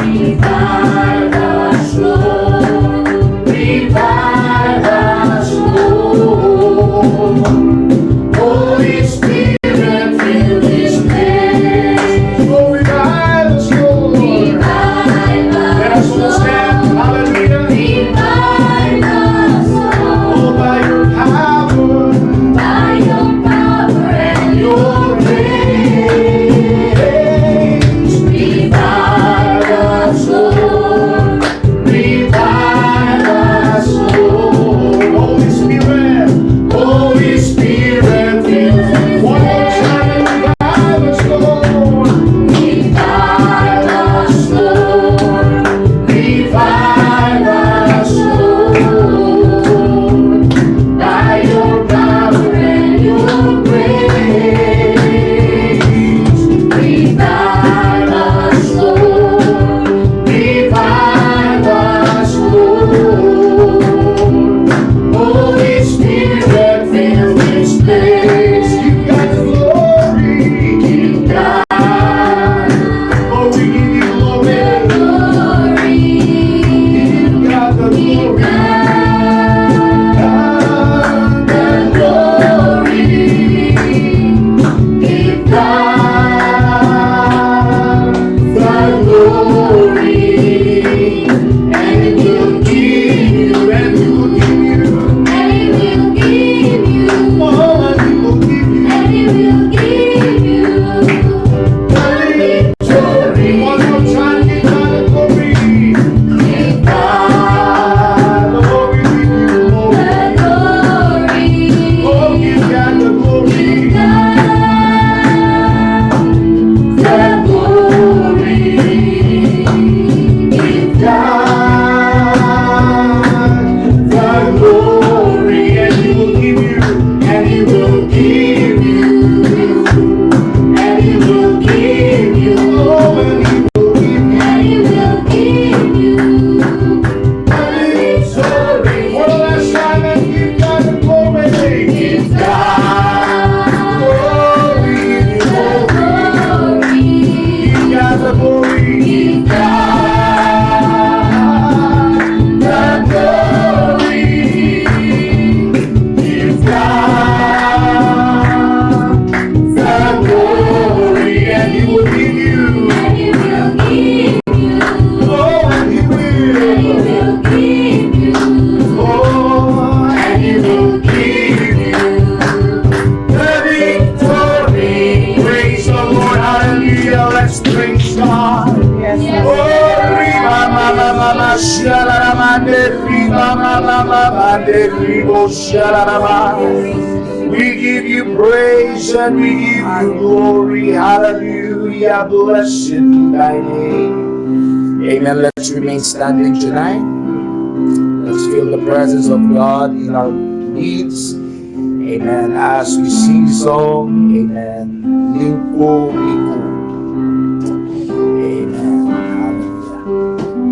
Revive us, Lord. Revive us, Lord. Holy Spirit, fill this place. Oh, revive us, Lord. Revive Let us us, all stand. Lord. Hallelujah. Revive us, Oh, Lord. by your power. By your power and your grace. Revive us, Lord. Revive us, Lord. Holy Spirit. Holy Spirit, fill this One more time. Revive us, Lord. Revive us, Lord. Revive us, Lord. By your power and your grace. Revive us, Lord. Revive us, Lord. Holy Spirit, fill this place. You got the glory. Give God Oh, we give you glory. glory. You got the Give glory. God God, the glory. Give God the glory. And He will give you, and we will give you. and He will give you, Oh, and we will give you. and He will give you the victory. One more time, give God the glory. Give God Oh, we give you glory. the glory. Oh, give God the glory. Give God the glory. Give God the glory. And He will give you. And He will give you, and He will give you, Oh, and He will give you. and He will give you the victory. One last time, and give God the glory. Give God Glory, the glory. give God the glory. Give God the glory. Give God the glory. And He will give you. And He will give you, Oh, and He and He will. will give you, Oh, and He will give you the victory. praise the Lord, hallelujah. Let's praise God. Yes, Oh, riba mama mama shalaramande, riba mama mama de ribo shalarama. We give you praise and we give you glory. Hallelujah. Blessed be thy name. Amen. Let's remain standing tonight. Let's feel the presence of God in our midst. Amen. As we sing the song, amen. Lingko Liku. Amen. Hallelujah.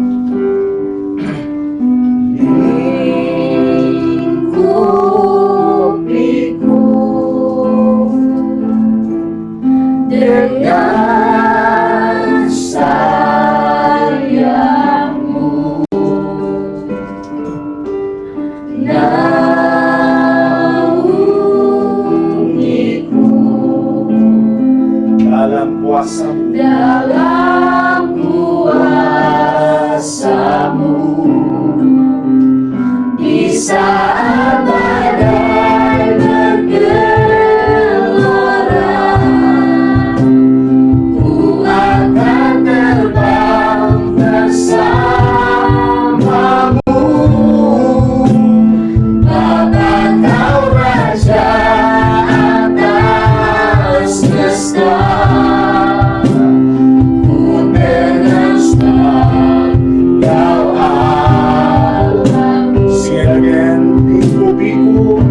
Dengan sayangmu, naungiku Dalam kuasa-Mu. dalam kuasa-Mu. Di saat badai bergelora, ku akan terbang bersamamu. Bapa Kau Raja atas semesta, ku dengan start Kau alam. Sing it again. Liku, liku.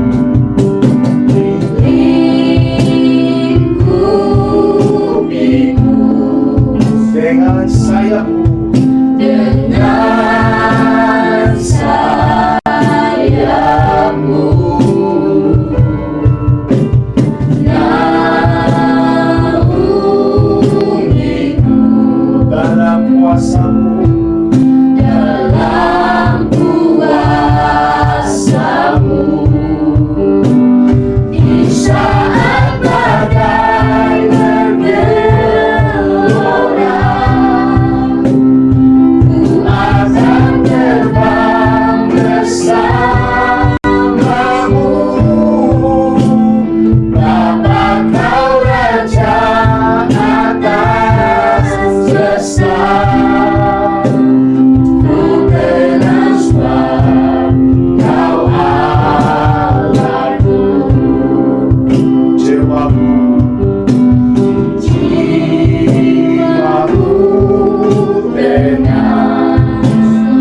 Liku-liku Dengan sayapmu. dengan sayapmu, naungiku kuasa-Mu. dalam kuasa-Mu. Di saat badai bergelora, ku akan terbang bersama-Mu. Bapa, Kau Raja atas semesta. Ku tenang sebab Kau Allahku. Jiwaku, Jiwaku tenang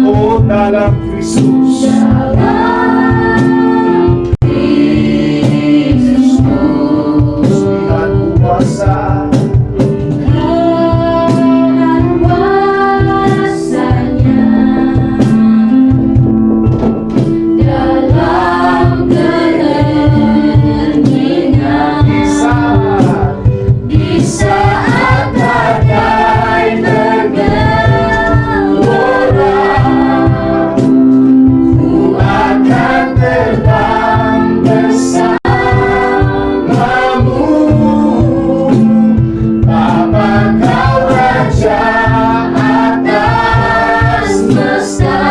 oh dalam Kristus. dalam Kristus. Lihat kuasa, Lihat kuasa-Nya dalam keheningan. Di saat badai bergelora, ku akan terbang bersama-Mu. Bapa, Kau Raja atas semesta.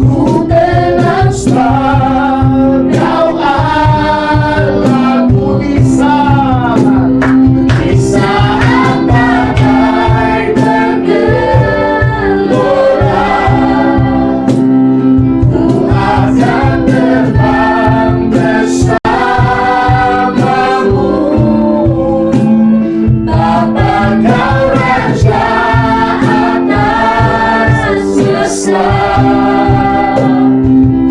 Ku tenang sebab Kau Allahku. Di saat badai bergelora, ku akan terbang bersama-Mu. Bapa, Kau Raja atas semesta.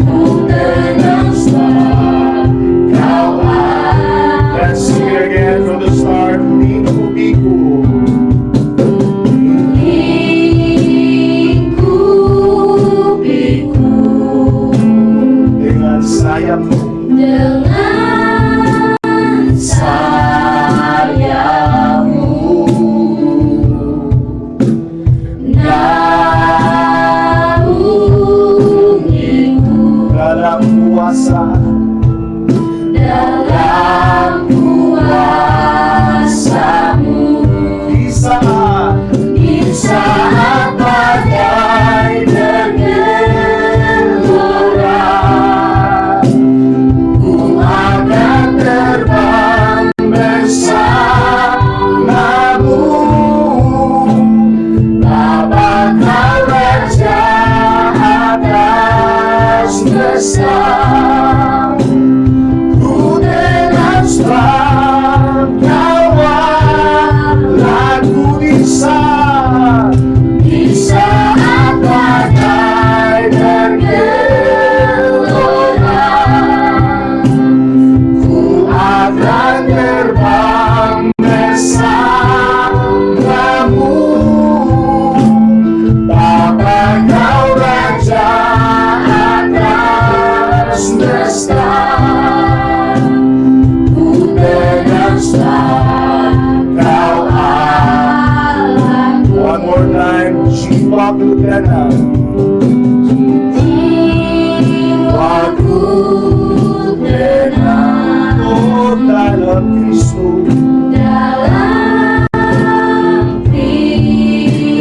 Ku tenang sebab Kau Let's sing it again from the start. Liku-liku, lingkupiku dengan sayap-Mu. dengan sayap-Mu. Naungiku Dalam kuasa, dalam kuasa-Mu. di saat badai bergelora, ku akan terbang bersama-Mu. Bapa, Kau Raja atas semesta. Ku tenang sebab Kau Allahku. Di saat badai bergelora, ku akan terbang bersama-Mu. Bapa, Kau Raja atas semesta. Ku tenang sebab Kau Allahku. One more time, jiwaku tenang. Jiwaku tenang Oh dalam Kristus. dalam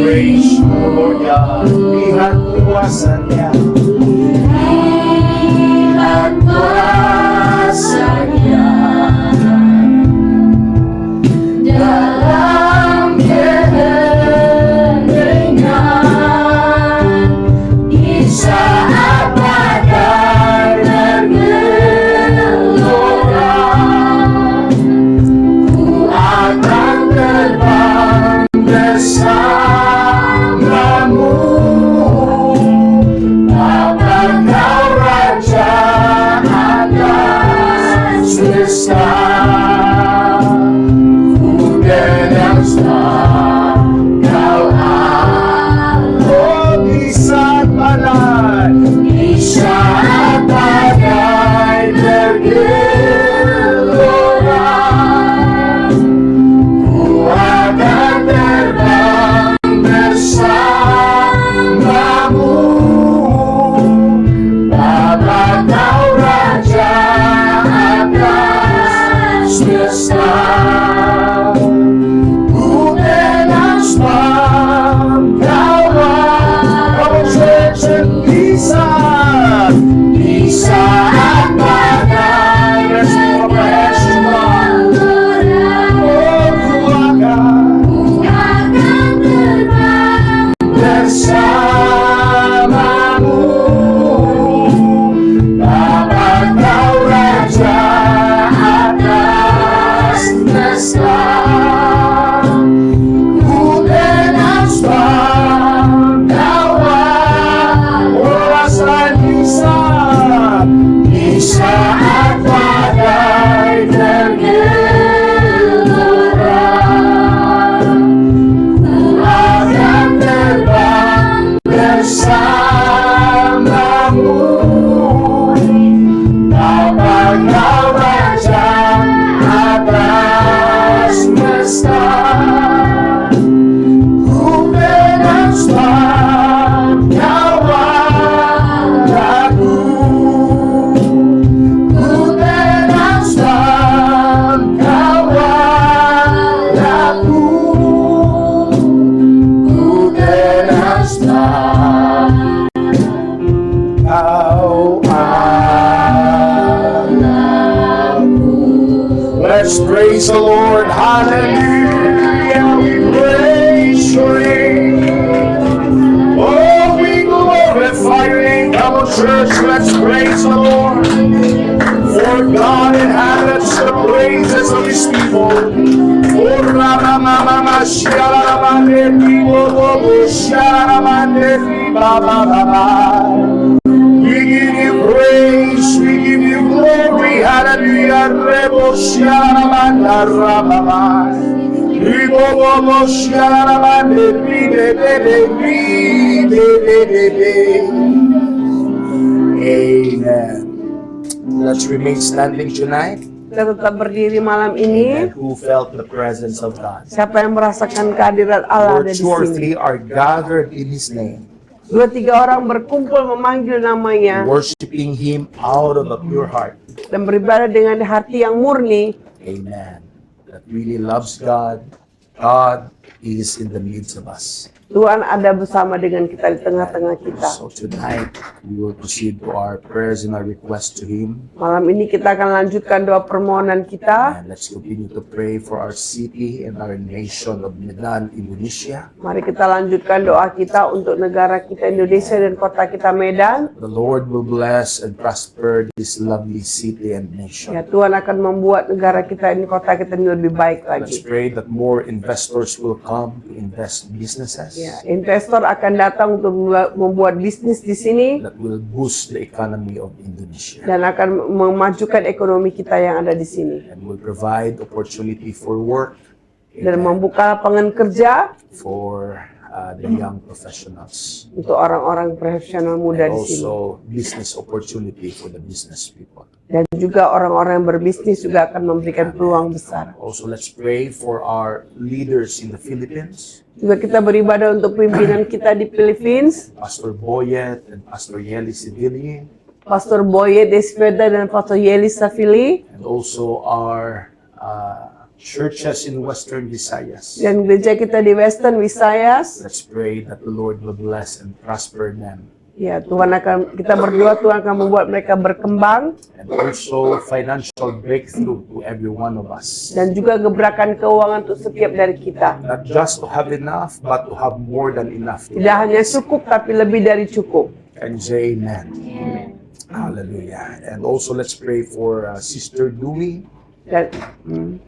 Praise Kristus. the Lord God. Lihat kuasa-Nya. Lihat kuasa-Nya dalam keheningan. Di saat badai bergelora, ku akan terbang bersama-Mu. bersamamu. Bapa Kau Raja atas semesta. Ku tenang kawan, ulasan di saat badai tergelora. Ku akan terbang bersamamu. Bapa Kau Raja atas semesta. Ku menang kawan aku. Ku menang kawan aku. Ku menang kau anakku. Let's praise the Lord. Hallelujah. We praise your name. Oh, we glorify your name. Come on, church. Let's praise the Lord. For God inhabits the praises of his people. Oh, Ramamamama, Shalaramande, Ribobo, Shalaramande, Ribababa. We give you praise, we give you glory, hallelujah. Rebo Sharamanda Rababa, Ribobo Sharamande, Amen. Let's remain standing tonight. Kita tetap berdiri malam ini. And who felt the presence of God? Siapa yang merasakan kehadiran Allah Where ada di two or sini? three are gathered in His name, 2-3 orang berkumpul memanggil namanya worshiping Him out of a pure heart. dan beribadah dengan hati yang murni. Amen. That really loves God. God is in the midst of us. Tuhan ada bersama dengan kita di tengah-tengah kita. So tonight we will proceed to our prayers and our requests to Him. Malam ini kita akan lanjutkan doa permohonan kita. And let's continue to pray for our city and our nation of Medan, Indonesia. Mari kita lanjutkan doa kita untuk negara kita Indonesia dan kota kita Medan. The Lord will bless and prosper this lovely city and nation. Ya, Tuhan akan membuat negara kita ini, kota kita ini lebih baik Let's lagi. pray that more investors will come to invest businesses Ya, investor akan datang untuk membuat bisnis di sini that will boost the economy of Indonesia dan akan memajukan ekonomi kita yang ada di sini and will provide opportunity for work dan membuka lapangan kerja for the young professionals untuk orang-orang profesional muda and di sini. also business opportunity for the business people. Dan juga orang-orang yang berbisnis juga akan memberikan peluang besar. Also, let's pray for our leaders in the Philippines, Juga kita beribadah untuk pimpinan kita di Philippines, Pastor Boyet and Pastor Yeli Sibilye, Pastor Boye Desveda dan Pastor Yeli Safili, and also our churches in Western Visayas. dan gereja kita di Western Visayas. Let's pray that the Lord will bless and prosper them. Ya, kita berdoa Tuhan akan membuat mereka berkembang And also financial breakthrough to every one of us. dan juga gebrakan keuangan untuk setiap dari kita. Not just to have enough, but to have more than enough. Tidak hanya cukup tapi lebih dari cukup. And say amen. Hallelujah. And also let's pray for Sister Dewey Dan,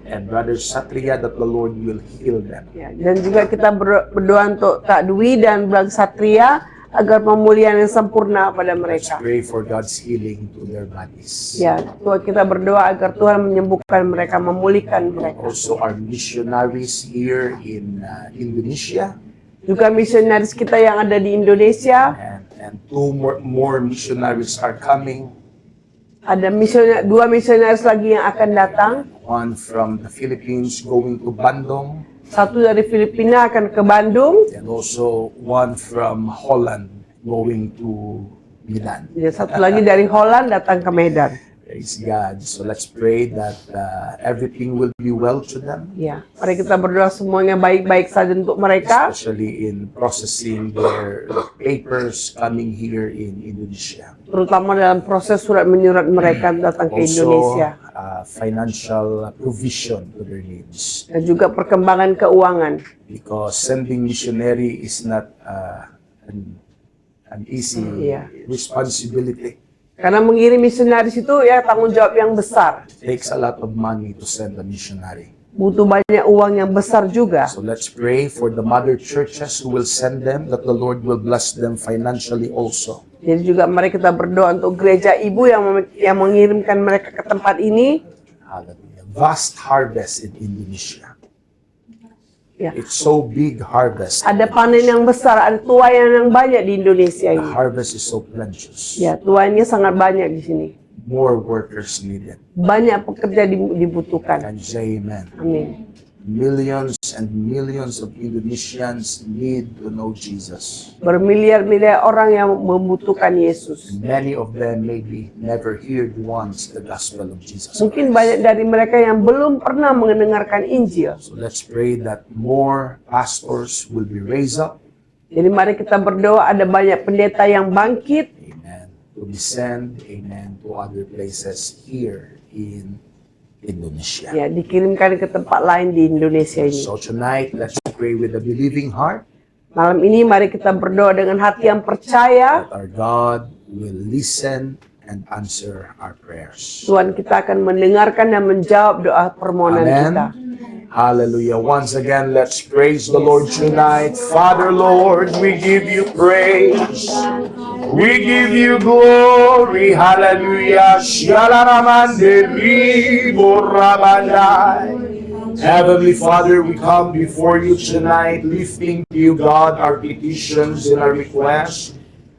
and Brother Satria that the Lord will heal them. ya, dan juga kita berdoa untuk Kak Dwi dan Bang Satria agar pemulihan yang sempurna pada Let's mereka. pray for God's healing to their bodies. Ya, Tuhan, kita berdoa agar Tuhan menyembuhkan mereka, memulihkan mereka. Also our missionaries here in Indonesia, Juga misionaris kita yang ada di Indonesia, and two more missionaries are coming. ada 2 misionaris lagi yang akan datang. One from the Philippines going to Bandung, Satu dari Filipina akan ke Bandung, and also one from Holland going to Medan. dan satu lagi dari Holland datang ke Medan. Praise God. So let's pray that everything will be well to them, Ya, mari kita berdoa semuanya baik-baik saja untuk mereka, especially in processing their papers coming here in Indonesia. terutama dalam proses surat menyurat mereka datang ke Also, Indonesia, financial provision to their needs. dan juga perkembangan keuangan. Because sending missionary is not an easy Yeah. responsibility. Karena mengirim misionaris itu ya tanggung jawab yang besar. It takes a lot of money to send a missionary. Butuh banyak uang yang besar juga. So let's pray for the mother churches who will send them, that the Lord will bless them financially also. Jadi juga mari kita berdoa untuk gereja ibu yang mengirimkan mereka ke tempat ini. Hallelujah. Vast harvest in Indonesia. Ya. It's so big harvest. Ada panen yang besar, ada tuaian yang banyak di Indonesia The ini. harvest is so plenteous. Ya, tuaiannya sangat banyak di sini. More workers needed. Banyak pekerja dibutuhkan. Can you say amen? Amin. Millions and millions of Indonesians need to know Jesus. Bermiliar-miliar orang yang membutuhkan Yesus. Many of them maybe never heard once the gospel of Jesus. Mungkin banyak dari mereka yang belum pernah mendengarkan Injil. So let's pray that more pastors will be raised up. Jadi mari kita berdoa ada banyak pendeta yang bangkit. Amen. To be sent, amen, to other places here in Indonesia. Ya, dikirimkan ke tempat lain di Indonesia ini. So tonight, let's pray with a believing heart Malam ini mari kita berdoa dengan hati yang percaya. that our God will listen and answer our prayers. Tuhan kita akan mendengarkan dan menjawab doa permohonan kita. Amen. Hallelujah. Once again, let's praise the Lord tonight. Father, Lord, we give you praise. We give you glory. Hallelujah. Shalaramanderi borabandai. Heavenly Father, we come before you tonight, lifting to you, God, our petitions and our requests.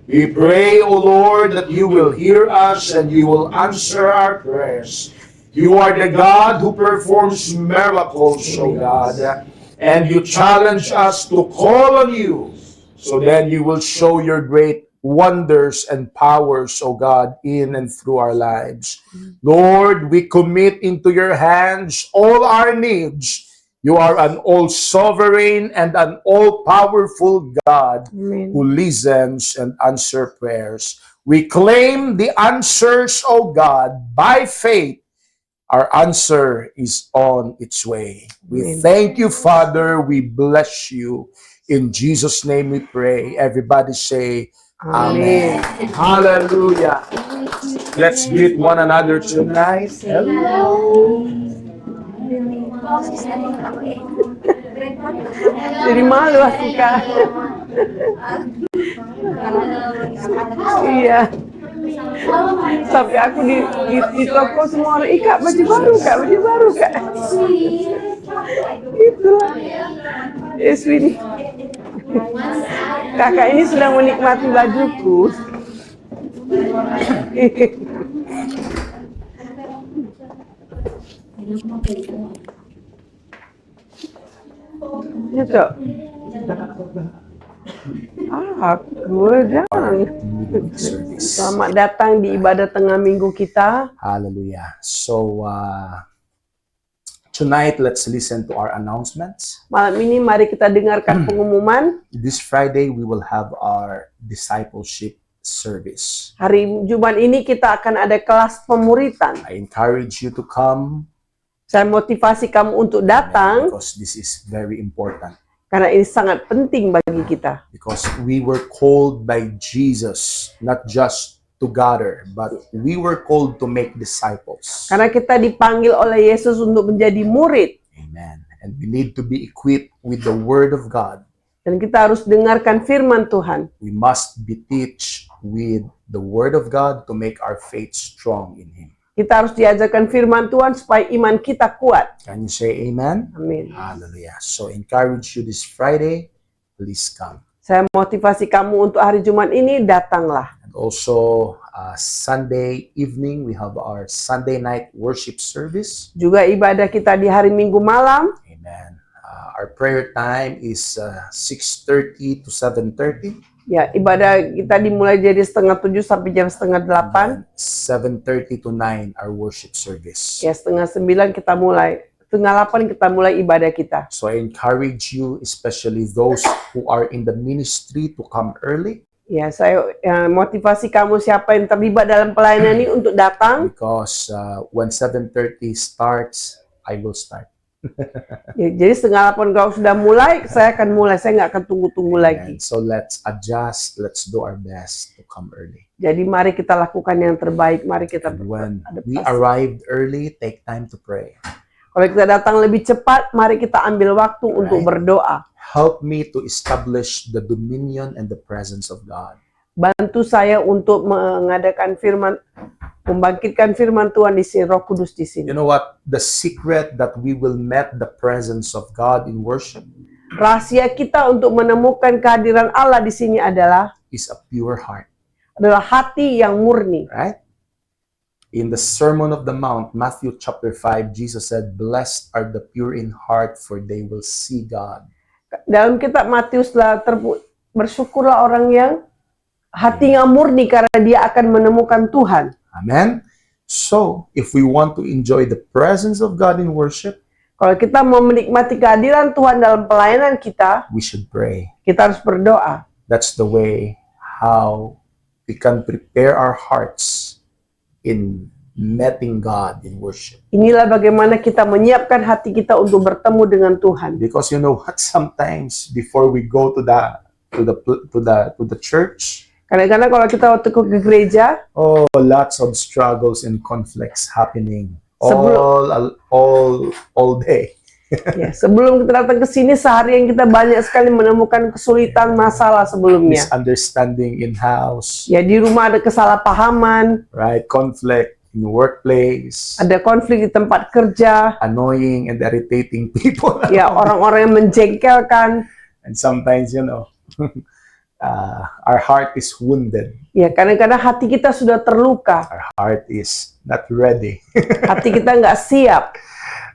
We pray, O Lord, that you will hear us and you will answer our prayers. You are the God who performs miracles, O God, and you challenge us to call on you, so then you will show your great wonders and powers, O God, in and through our lives. Lord, we commit into your hands all our needs. You are an all-sovereign and an all-powerful God Amen. who listens and answers prayers. We claim the answers, O God, by faith. Our answer is on its way. We Amen. thank you, Father. We bless you. In Jesus' name we pray. Everybody say, Amen. Hallelujah. Let's greet one another tonight. Hello. Jadi malu aku Kak. Iya. Sampai aku di toko semua orang, Kak, baju baru Kak, baju baru Kak. Itulah. Yes, ini. Kakak ini sedang menikmati bajuku. Ya, Cok. Jangan. Service. Selamat datang di ibadah tengah minggu kita. Hallelujah. So, tonight, let's listen to our announcements. Malam ini mari kita dengarkan pengumuman. This Friday, we will have our discipleship service. Hari Jumat ini kita akan ada kelas pemuritan. I encourage you to come Saya motivasi kamu untuk datang because this is very important. karena ini sangat penting bagi kita. Because we were called by Jesus, not just to gather, but we were called to make disciples. Karena kita dipanggil oleh Yesus untuk menjadi murid. Amen. And we need to be equipped with the Word of God. Dan kita harus dengarkan firman Tuhan. We must be taught with the Word of God to make our faith strong in Him. Kita harus diajarkan firman Tuhan supaya iman kita kuat. Can you say amen? Amin. Hallelujah. So encourage you this Friday, please come. Saya motivasi kamu untuk hari Jumat ini, datanglah. And also Sunday evening, we have our Sunday night worship service. Juga ibadah kita di hari Minggu malam. Amen. Our prayer time is 6:30 to 7:30. Ya, ibadah kita dimulai dari 6:30 sampai jam 7:30. 7:30 to 9 our worship service. Ya, 8:30 kita mulai. 7:30 kita mulai ibadah kita. So I encourage you, especially those who are in the ministry, to come early Ya, saya motivasi kamu siapa yang terlibat dalam pelayanan ini untuk datang. because when 7:30 starts, I will start. Ya, jadi 7:30 kalau sudah mulai, saya akan mulai. Saya nggak akan tunggu-tunggu lagi. And so let's adjust. Let's do our best to come early. Jadi mari kita lakukan yang terbaik. Mari kita And when we beradaptasi. arrived early, take time to pray. Kalau kita datang lebih cepat, mari kita ambil waktu untuk berdoa. Help me to establish the dominion and the presence of God. Bantu saya untuk mengadakan firman, membangkitkan firman Tuhan di sini, Roh Kudus di sini. You know what? The secret that we will meet the presence of God in worship Rahasia kita untuk menemukan kehadiran Allah di sini adalah is a pure heart, hati yang murni. right? In the Sermon of the Mount, Matthew chapter 5, Jesus said, "Blessed are the pure in heart, for they will see God." Dalam kitab Matius, bersyukurlah orang yang hatinya murni karena dia akan menemukan Tuhan. Amen. So, if we want to enjoy the presence of God in worship, Kalau kita mau menikmati kehadiran Tuhan dalam pelayanan kita, we should pray. kita harus berdoa. That's the way how we can prepare our hearts in meeting God in worship. Inilah bagaimana kita menyiapkan hati kita untuk bertemu dengan Tuhan. Because you know what? Sometimes before we go to the church, Kadang-kadang kalau kita waktu ke gereja, oh, lots of struggles and conflicts happening Sebelum- all day. ya, sebelum kita datang ke sini seharian kita banyak sekali menemukan kesulitan, masalah sebelumnya. Misunderstanding in house, Ya, di rumah ada kesalahpahaman, right? Conflict in the workplace, ada konflik di tempat kerja, annoying and irritating people. ya orang-orang yang menjengkelkan. And sometimes, you know, our heart is wounded. Ya, kadang-kadang hati kita sudah terluka, Our heart is not ready. hati kita nggak siap.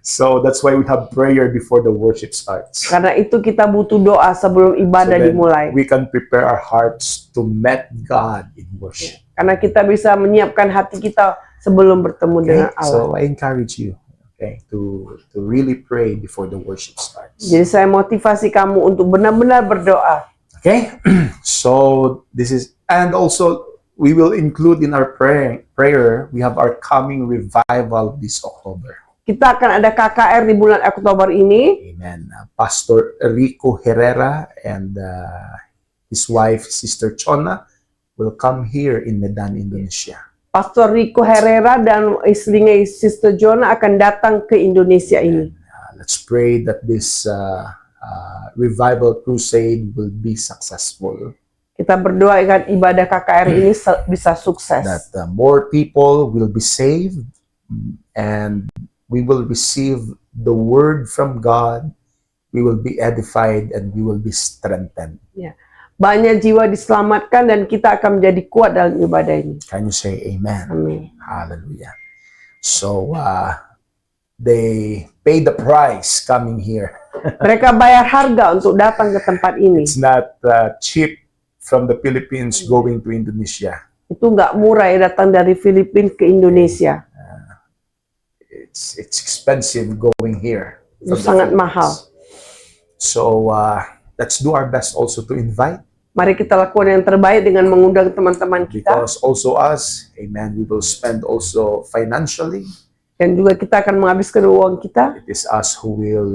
So that's why we have prayer before the worship starts. Karena itu kita butuh doa sebelum So ibadah then dimulai. we can prepare our hearts to meet God in worship. Karena kita bisa menyiapkan hati kita sebelum bertemu Okay? dengan Allah. So I encourage you, okay, to really pray before the worship starts. Jadi saya motivasi kamu untuk benar-benar berdoa. Okay? So this is, and also we will include in our prayer, we have our coming revival this October. Kita akan ada KKR di bulan Oktober ini. Amen. Pastor Rico Herrera and his wife, Sister Chona, will come here in Medan, Indonesia. Pastor Rico Herrera dan istrinya Sister Jonah akan datang ke Indonesia ini. Let's pray that this revival crusade will be successful. Kita berdoa agar ibadah KKR ini bisa sukses. That more people will be saved and we will receive the word from God. We will be edified and we will be strengthened. Ya. Banyak jiwa diselamatkan dan kita akan menjadi kuat dalam ibadah ini. Can you say amen? Amin. Hallelujah. So they pay the price coming here. Mereka bayar harga untuk datang ke tempat ini. It's not cheap from the Philippines going to Indonesia. Itu nggak murah ya datang dari Filipina ke Indonesia. It's expensive going here. Itu from the sangat Philippines. mahal. So let's do our best also to invite, Mari kita lakukan yang terbaik dengan mengundang teman-teman kita. because also us, amen, we will spend also financially. Dan juga kita akan menghabiskan uang kita. It is us who will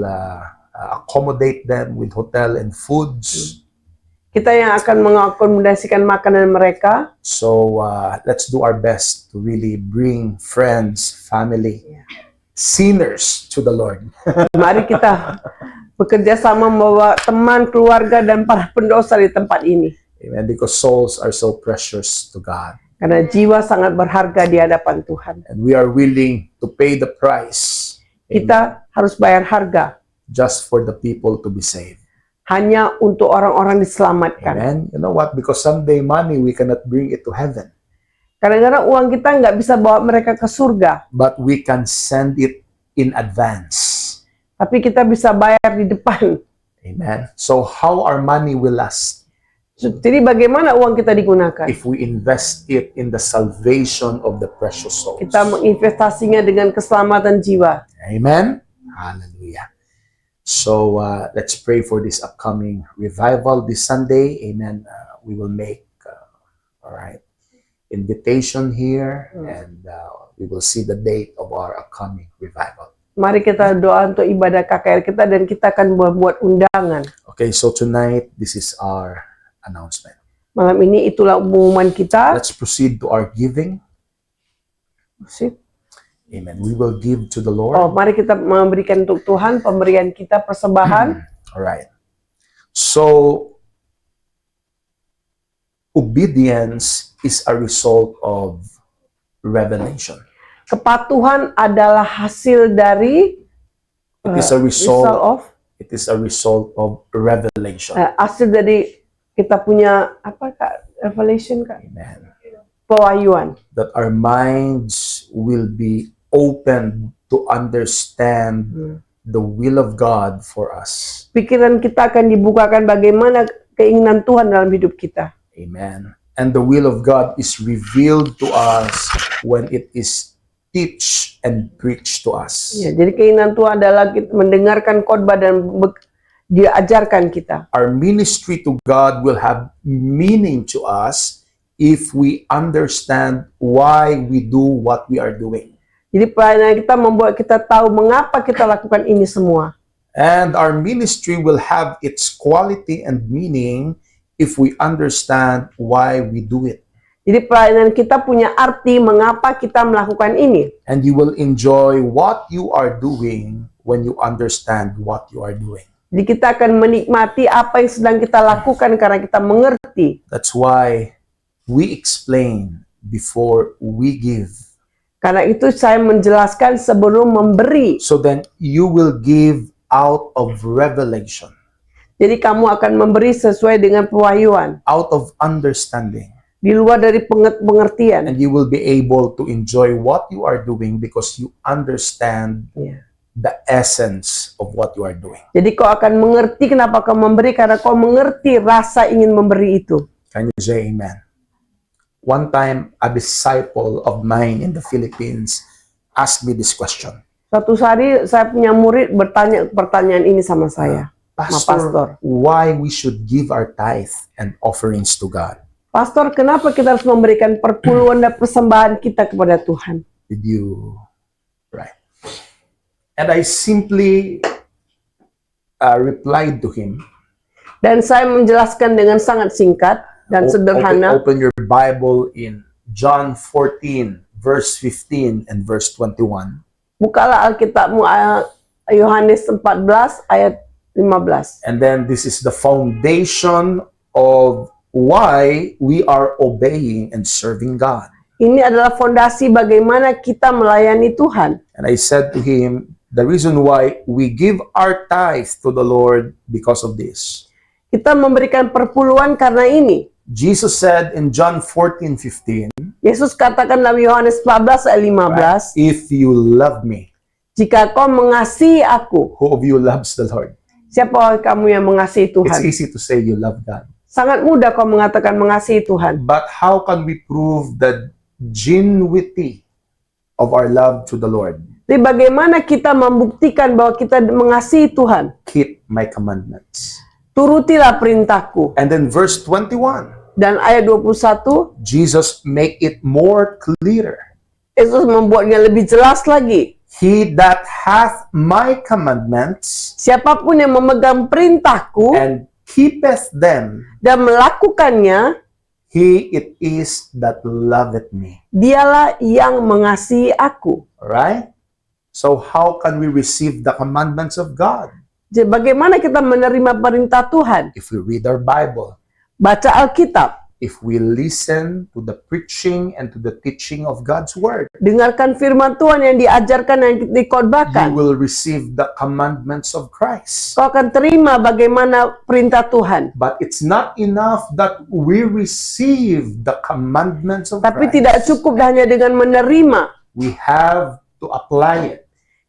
accommodate them with hotel and foods. Kita yang akan mengakomodasikan makanan mereka. So let's do our best to really bring friends, family, sinners to the Lord. Mari kita bekerja sama membawa teman, keluarga, dan para pendosa di tempat ini. Amen. Because souls are so precious to God. Karena jiwa sangat berharga di hadapan Tuhan. And we are willing to pay the price, Kita harus bayar harga just for the people to be saved. hanya untuk orang-orang diselamatkan. Amen. You know what? Because someday money, we cannot bring it to heaven. Kadang-kadang uang kita nggak bisa bawa mereka ke surga, But we can send it in advance. tapi kita bisa bayar di depan. Amen. So how our money will last? Jadi bagaimana uang kita digunakan? If we invest it in the salvation of the precious souls. Kita menginvestasinya dengan keselamatan jiwa. Amen. Hallelujah. So let's pray for this upcoming revival this Sunday. Amen. We will make all right invitation here, and we will see the date of our upcoming revival. Mari kita doa untuk ibadah KKR kita dan kita akan membuat undangan. Okay, so tonight, this is our announcement. Malam ini itulah pengumuman kita. Let's proceed to our giving. Sip. Amen. We will give to the Oh, Lord. mari kita memberikan untuk Tuhan pemberian kita persembahan. All right. So, obedience is a result of revelation. Kepatuhan adalah hasil dari It is a result result. of It is a result of revelation. hasil dari kita punya apa Kak? Revelation Kak? Amen. Pewahyuan. That our minds will be open to understand the will of God for us. Pikiran kita akan dibukakan bagaimana keinginan Tuhan dalam hidup kita. Amen. And the will of God is revealed to us when it is teach and preached to us. Ya, jadi keinginan Tuhan adalah kita mendengarkan khotbah dan Dia ajarkan kita. Our ministry to God will have meaning to us if we understand why we do what we are doing. Jadi pelayanan kita membuat kita tahu mengapa kita lakukan ini semua. And our ministry will have its quality and meaning if we understand why we do it. Jadi pelayanan kita punya arti mengapa kita melakukan ini. And you will enjoy what you are doing when you understand what you are doing. Jadi kita akan menikmati apa yang sedang kita lakukan karena kita mengerti. That's why we explain before we give. Karena itu saya menjelaskan sebelum memberi. So then you will give out of revelation, Jadi kamu akan memberi sesuai dengan pewahyuan. out of understanding. Di luar dari pengertian. And you will be able to enjoy what you are doing because you understand Ya. the essence of what you are doing. Jadi kau akan mengerti kenapa kau memberi karena kau mengerti rasa ingin memberi itu. Can you say amen? One time, a disciple of mine in the Philippines asked me this question. Suatu hari saya punya murid bertanya pertanyaan ini sama saya. Pastor. Why we should give our tithe and offerings to God? Pastor, kenapa kita harus memberikan perpuluhan dan persembahan kita kepada Tuhan? Did you? Right. And I simply replied to him. Dan saya menjelaskan dengan sangat singkat dan sederhana. Open your Bible in John 14, verse 15 and verse 21. Bukalah Alkitabmu Yohanes 14 ayat 15. And then this is the foundation of why we are obeying and serving God. Ini adalah fondasi bagaimana kita melayani Tuhan. And I said to him, the reason why we give our tithe to the Lord because of this. Kita memberikan perpuluhan karena ini. Jesus said in John 14:15, Yesus katakan dalam Yohanes 14 ayat 15, if you love me, jika kau mengasihi aku, who of you loves the Lord? siapa kamu yang mengasihi It's Tuhan? easy to say you love God. Sangat mudah kau mengatakan mengasihi Tuhan. But how can we prove the genuinity of our love to the Lord? Jadi bagaimana kita membuktikan bahwa kita mengasihi Tuhan? Keep my commandments. Turutilah perintahku. And then verse 21, Dan ayat 21, Jesus make it more clear. Yesus membuatnya lebih jelas lagi. He that hath my commandments Siapapun yang memegang perintahku and keepeth them, dan melakukannya, he it is that loveth me. dialah yang mengasihi aku. Alright? So how can we receive the commandments of God? Jadi bagaimana kita menerima perintah Tuhan? If we read our Bible, Baca Alkitab, if we listen to the preaching and to the teaching of God's word, dengarkan firman Tuhan yang diajarkan dan you dikhotbahkan. will receive the commandments of Christ. Kau akan terima bagaimana perintah Tuhan. But it's not enough that we receive the commandments of Tapi Christ. tidak cukup hanya dengan menerima. We have to apply it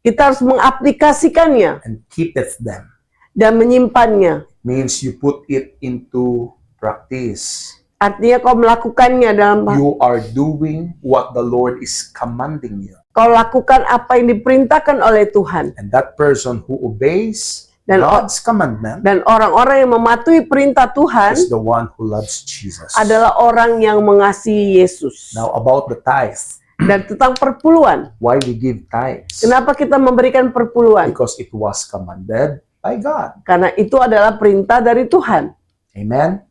Kita harus mengaplikasikannya and keepeth them. dan menyimpannya. Means you put it into practice. Artinya kau melakukannya dalam You are doing what the Lord is commanding you. kau lakukan apa yang diperintahkan oleh Tuhan. And that person who obeys Dan God's commandment Dan orang-orang yang mematuhi perintah Tuhan is the one who loves Jesus. adalah orang yang mengasihi Yesus. Now about the tithe. Dan tentang perpuluhan. Why we give tithes? Kenapa kita memberikan perpuluhan? Because it was commanded by God. Karena itu adalah perintah dari Tuhan. Amen.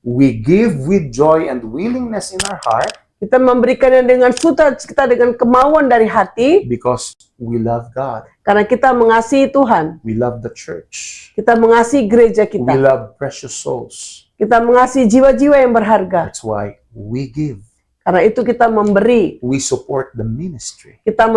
We give with joy and willingness in our heart Kita memberikannya dengan sukacita, dengan kemauan dari hati, because we love God. karena kita mengasihi Tuhan. We love the church. Kita mengasihi gereja We kita. love precious souls. Kita mengasihi jiwa-jiwa yang berharga. That's why we give. Karena itu kita memberi. We support the ministry. Kita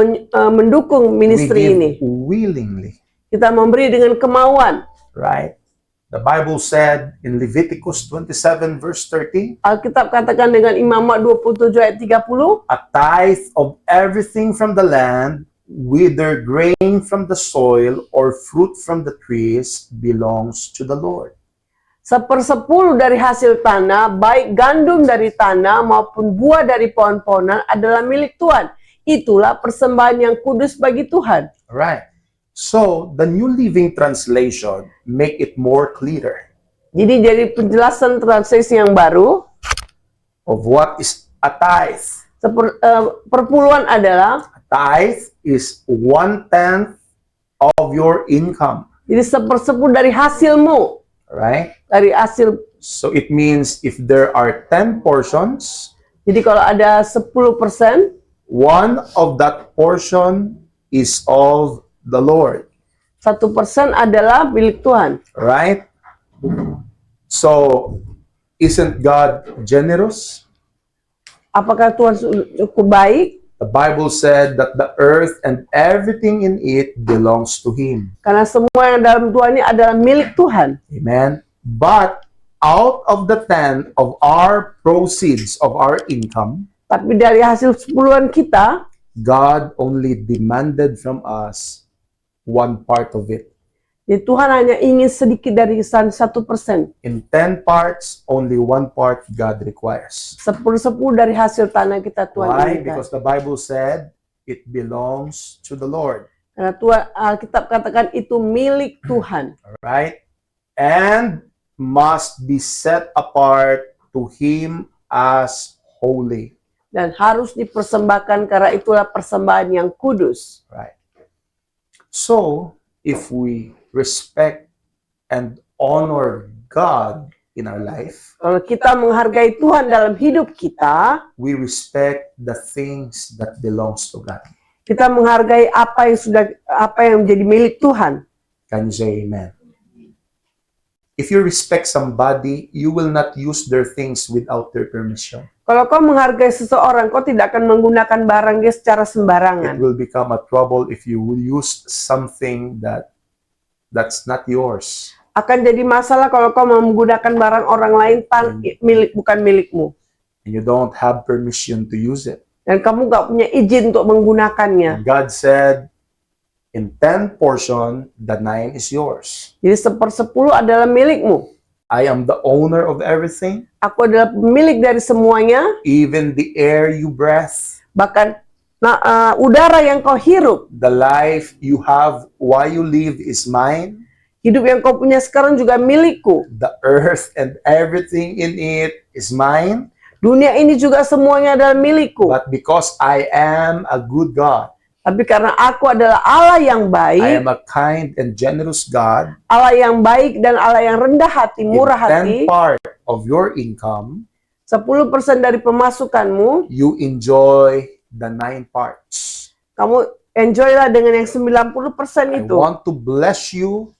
mendukung We ministry give ini. willingly. Kita memberi dengan kemauan. Right? The Bible said in Leviticus 27 verse 30, Alkitab katakan dengan Imamat 27 ayat 30, a tithe of everything from the land, whether grain from the soil or fruit from the trees, belongs to the Lord. 1/10 dari hasil tanah, baik gandum dari tanah maupun buah dari pohon-pohonan adalah milik Tuhan. Itulah persembahan yang kudus bagi Tuhan. Right. So, the New Living Translation make it more clear Jadi dari penjelasan translasi yang baru, of what is a tithe. perpuluhan adalah, A tithe is 1/10 of your income, jadi 1/10 dari hasilmu, right? dari hasil. So it means if there are 10 portions, Jadi kalau ada 10%, one of that portion is of the Lord, 1% adalah milik Tuhan. right? So isn't God generous? Apakah Tuhan cukup baik? The Bible said that the earth and everything in it belongs to Him. Karena semua yang dalam Tuhan ini adalah milik Tuhan. Amen. But out of the 10 of our proceeds of our income, Tapi dari hasil 10-an kita, God only demanded from us one part of it. jadi Tuhan hanya ingin sedikit dari 1%. In 10 parts, only one part God requires. 10/10 dari hasil tanah kita Tuhan Why? inginkan. Because the Bible said it belongs to the Lord. Karena Tuhan, Alkitab katakan itu milik Tuhan. Right? And must be set apart to Him as holy. Dan harus dipersembahkan karena itulah persembahan yang kudus. Right? So, if we respect and honor God in our life, Kalau kita menghargai Tuhan dalam hidup kita, we respect the things that belongs to God. kita menghargai apa yang menjadi milik Tuhan. Can you say amen? If you respect somebody, you will not use their things without their permission. Kalau kau menghargai seseorang, kau tidak akan menggunakan barang dia secara It sembarangan. will become a trouble if you will use something that's not yours. Akan jadi masalah kalau kau mau menggunakan barang orang lain bukan milikmu. And you don't have permission to use it. Dan kamu gak punya izin untuk menggunakannya. God said, in 10 portion, the 9 is yours. Jadi 1/10 adalah milikmu. I am the owner of everything, Aku adalah pemilik dari semuanya. even the air you breathe, Bahkan udara yang kau hirup, the life you have while you live is mine. hidup yang kau punya sekarang juga milikku. The earth and everything in it is mine. Dunia ini juga semuanya adalah milikku. But because I am a good God, Tapi karena aku adalah Allah yang I baik, am a kind and generous God, Allah yang baik dan Allah yang rendah hati, in murah hati, 10 part of your income, 10% dari pemasukanmu, you enjoy the 9 parts. kamu enjoylah dengan yang 90% I itu. want to bless you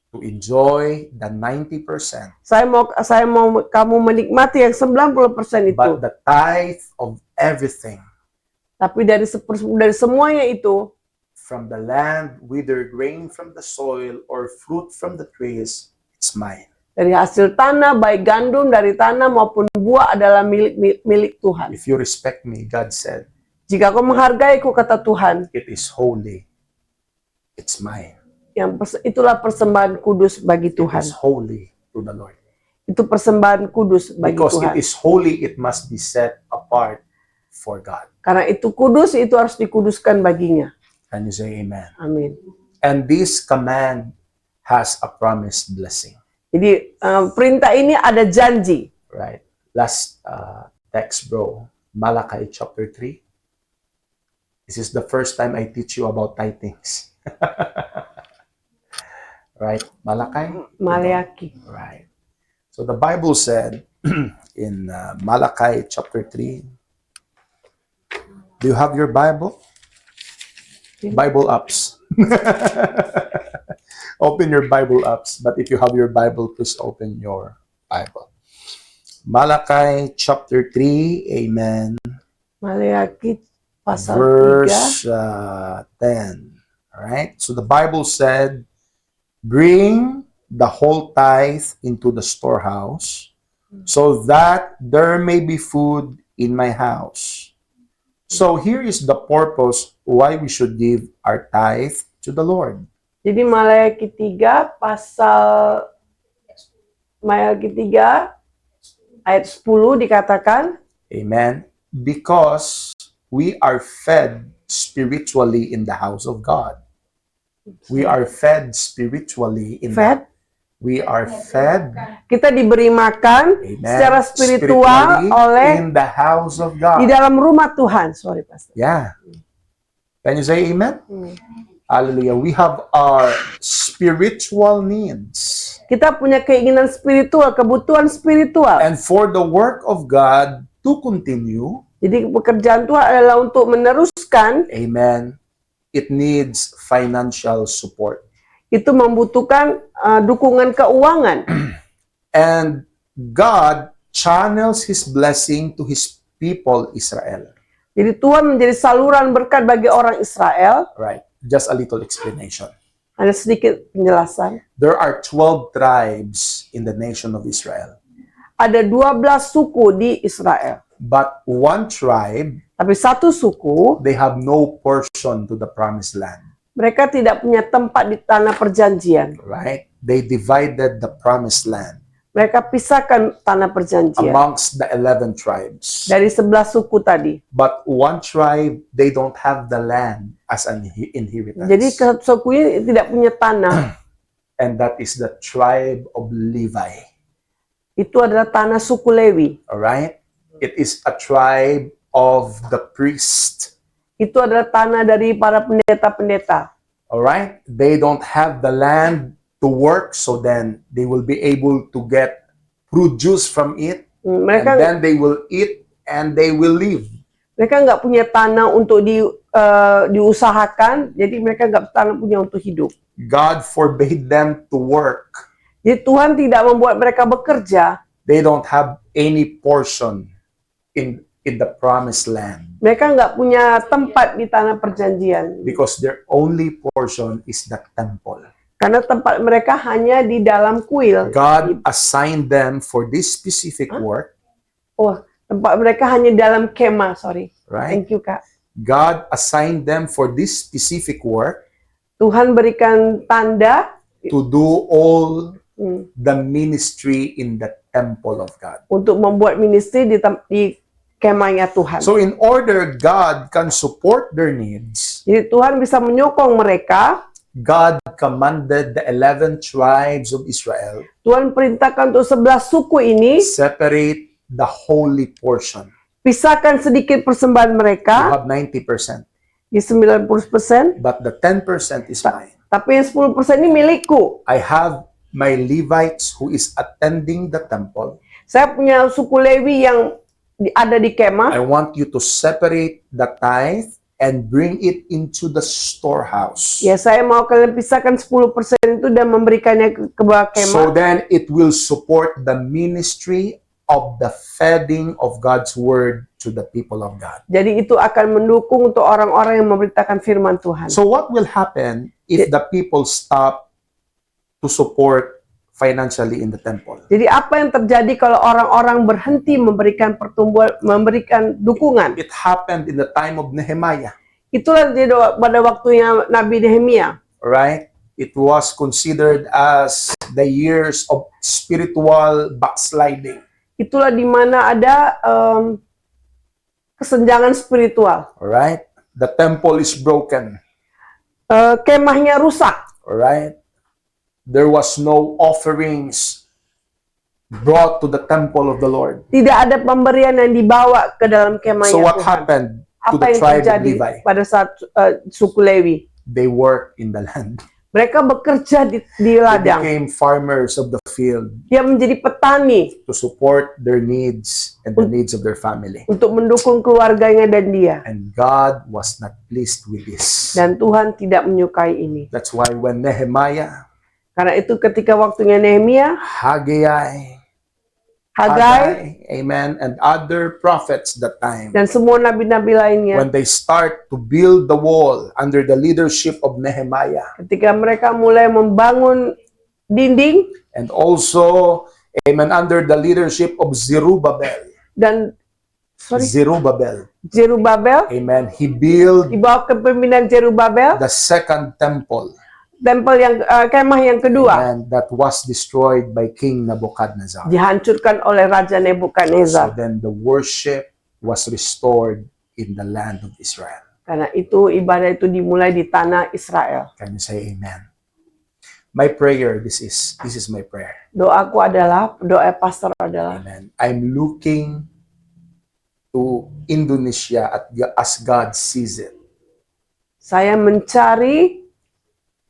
to enjoy the 90%. Saya mau kamu menikmati yang 90% itu. But the tithe of everything Tapi dari semuanya itu, from the land, whether grain from the soil or fruit from the trees, it's mine. dari hasil tanah, baik gandum dari tanah maupun buah adalah milik Tuhan. If you respect me, God said, Jika kau menghargaiku, kata Tuhan, it is holy. It's mine. Itulah persembahan kudus bagi It is Tuhan. holy to the Lord. Itu persembahan kudus bagi Because Tuhan. it is holy, it must be set apart for God. Karena itu kudus, itu harus dikuduskan baginya. Can you say amen? Amin. And this command has a promised blessing. Jadi perintah ini ada janji. Right. Last text, bro. Malachi chapter 3. This is the first time I teach you about tithings. Right? Malachi? Maleaki. Right. So the Bible said in Malachi chapter 3. Do you have your Bible? Bible apps. Open your Bible apps. But if you have your Bible, please open your Bible. Malachi chapter 3. Amen. Maleaki pasal 3. Verse 10. All right. So the Bible said, bring the whole tithe into the storehouse, so that there may be food in my house. So here is the purpose why we should give our tithe to the Lord. Jadi Maleaki 3 pasal Maleaki 3 ayat 10 dikatakan, Amen. Because we are fed spiritually in the house of God. We are fed spiritually in fed, we are fed, kita diberi makan amen, secara spiritual spiritually oleh in the house of di God. dalam rumah Tuhan. Sorry, Pastor. Yeah. Can you say amen? Hallelujah. We have our spiritual needs. Kita punya keinginan spiritual, kebutuhan spiritual. And for the work of God to continue, Jadi pekerjaan Tuhan adalah untuk meneruskan, amen, it needs financial support. itu membutuhkan dukungan keuangan. And God channels His blessing to His people Israel. Jadi Tuhan menjadi saluran berkat bagi orang Israel. Right. Just a little explanation. Ada sedikit penjelasan. There are 12 tribes in the nation of Israel. Ada 12 suku di Israel. But one tribe, Tapi satu suku, they have no portion to the promised land. mereka tidak punya tempat di tanah perjanjian. Right? They divided the promised land Mereka pisahkan tanah perjanjian amongst the 11 tribes. dari 11 suku tadi. But one tribe, they don't have the land as an inheritance. Jadi suku ini tidak punya tanah. And that is the tribe of Levi. Itu adalah tanah suku Lewi. All right? It is a tribe of the priest. Itu adalah tanah dari para pendeta-pendeta. All right? They don't have the land to work, so then they will be able to get produce from it, and Mereka then they will eat and they will live. mereka nggak punya tanah untuk diusahakan, jadi mereka nggak tanah punya untuk hidup. God forbade them to work. Jadi Tuhan tidak membuat mereka bekerja. They don't have any portion in the promised land Mereka nggak punya tempat di tanah perjanjian. because their only portion is the temple. Karena tempat mereka hanya di dalam kuil. God assigned them for this specific work, Oh, tempat mereka hanya dalam kemah, sorry. right? Thank you, Kak. God assigned them for this specific work Tuhan berikan tanda to do all the ministry in the temple of God. untuk membuat ministry di kemahnya Tuhan. So in order God can support their needs, Jadi Tuhan bisa menyokong mereka. God commanded the 11 tribes of Israel Tuhan perintahkan untuk 11 suku ini separate the holy portion. pisahkan sedikit persembahan You mereka have 90%, di 90%, but the 10% is mine. tapi yang 10% ini milikku. I have my Levites who is attending the temple. Saya punya suku Lewi yang ada di I kemah. want you to separate the tithe and bring it into the storehouse. Ya, saya mau kalian pisahkan 10% itu dan memberikannya ke bawah So kemah. then it will support the ministry of the feeding of God's word to the people of God. Jadi itu akan mendukung untuk orang-orang yang memberitakan firman Tuhan. So what will happen if the people stop to support financially in the temple? Jadi apa yang terjadi kalau orang-orang berhenti memberikan pertumbuhan, memberikan dukungan? It happened in the time of Nehemiah, Itulah pada waktunya Nabi Nehemia. right? It was considered as the years of spiritual backsliding. Itulah di mana ada kesenjangan spiritual. All right? The temple is broken. Kemahnya rusak. All right? There was no offerings brought to the temple of the Lord. Tidak ada pemberian yang dibawa ke dalam kemahnya So what Tuhan. happened? to Apa the yang tribe of terjadi Levi. pada saat suku Lewi? They work in the land. Mereka bekerja di They ladang. became farmers of the field Dia menjadi petani to support their needs and the needs of their family. untuk mendukung keluarganya dan dia. And God was not pleased with this. Dan Tuhan tidak menyukai ini. That's why when Nehemiah, Karena itu ketika waktunya Nehemia, Hagai, amen, and other prophets that time, dan semua nabi-nabi lainnya, when they start to build the wall under the leadership of Nehemiah, ketika mereka mulai membangun dinding, and also, amen, under the leadership of Zerubbabel, dan Zerubabel, amen, he built di bawah kepemimpinan Zerubabel, the second temple, tempel yang kemah yang kedua, and that was destroyed by King Nebuchadnezzar. dihancurkan oleh Raja So Nebukadnezar. then the worship was restored in the land of Israel. Karena itu ibadah itu dimulai di tanah Israel. Can you say amen? My prayer, this is my prayer. Doaku adalah, doa pastor adalah, Amen. I'm looking to Indonesia as God sees it. saya mencari,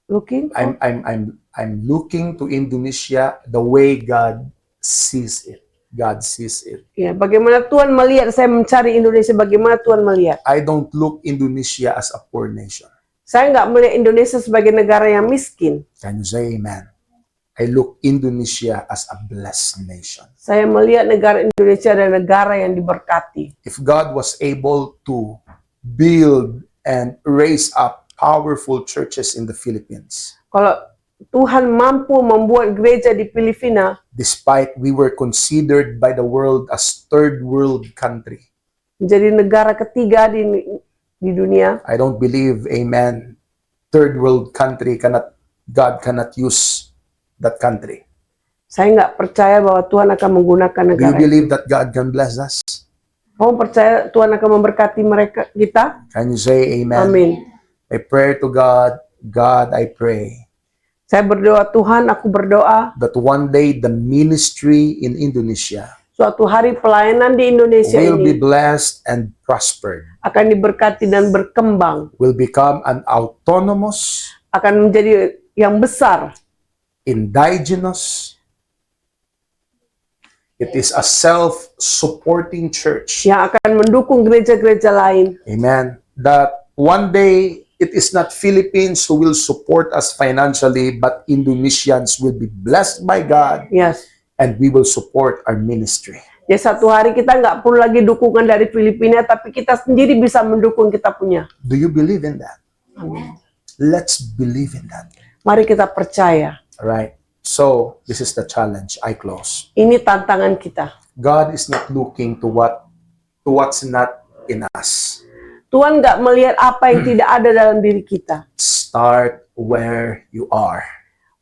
looking, I'm looking to Indonesia the way God sees it. God sees it. ya, bagaimana Tuhan melihat, saya mencari Indonesia bagaimana Tuhan melihat. I don't look Indonesia as a poor nation. Saya nggak melihat Indonesia sebagai negara yang miskin. Can you say amen? I look Indonesia as a blessed nation. Saya melihat negara Indonesia adalah negara yang diberkati. If God was able to build and raise up powerful churches in the Philippines, Kalau Tuhan mampu membuat gereja di Filipina, despite we were considered by the world as third world country, menjadi negara ketiga di dunia, I don't believe, amen, third world country God cannot use that country. saya nggak percaya bahwa Tuhan akan menggunakan Do you negara itu. believe that God can bless us? Kamu percaya Tuhan akan memberkati mereka kita? Can you say amen? Amin. I pray to God, God, I pray Saya berdoa, Tuhan, aku berdoa, that one day the ministry in Indonesia suatu hari pelayanan di Indonesia will be ini blessed and prospered, akan diberkati dan berkembang, will become an autonomous, akan menjadi yang besar. indigenous. It is a self-supporting church. Yang akan mendukung gereja-gereja lain. Amen. That one day it is not Philippines who will support us financially, but Indonesians will be blessed by God Yes. and we will support our ministry. Ya, satu hari kita nggak perlu lagi dukungan dari Filipina, tapi kita sendiri bisa mendukung kita punya. Do you believe in that? Amin. Let's believe in that. Mari kita percaya. All right. So, this is the challenge. I close. Ini tantangan kita. God is not looking to what's not in us. Tuhan nggak melihat apa yang tidak ada dalam diri kita. Start where you are.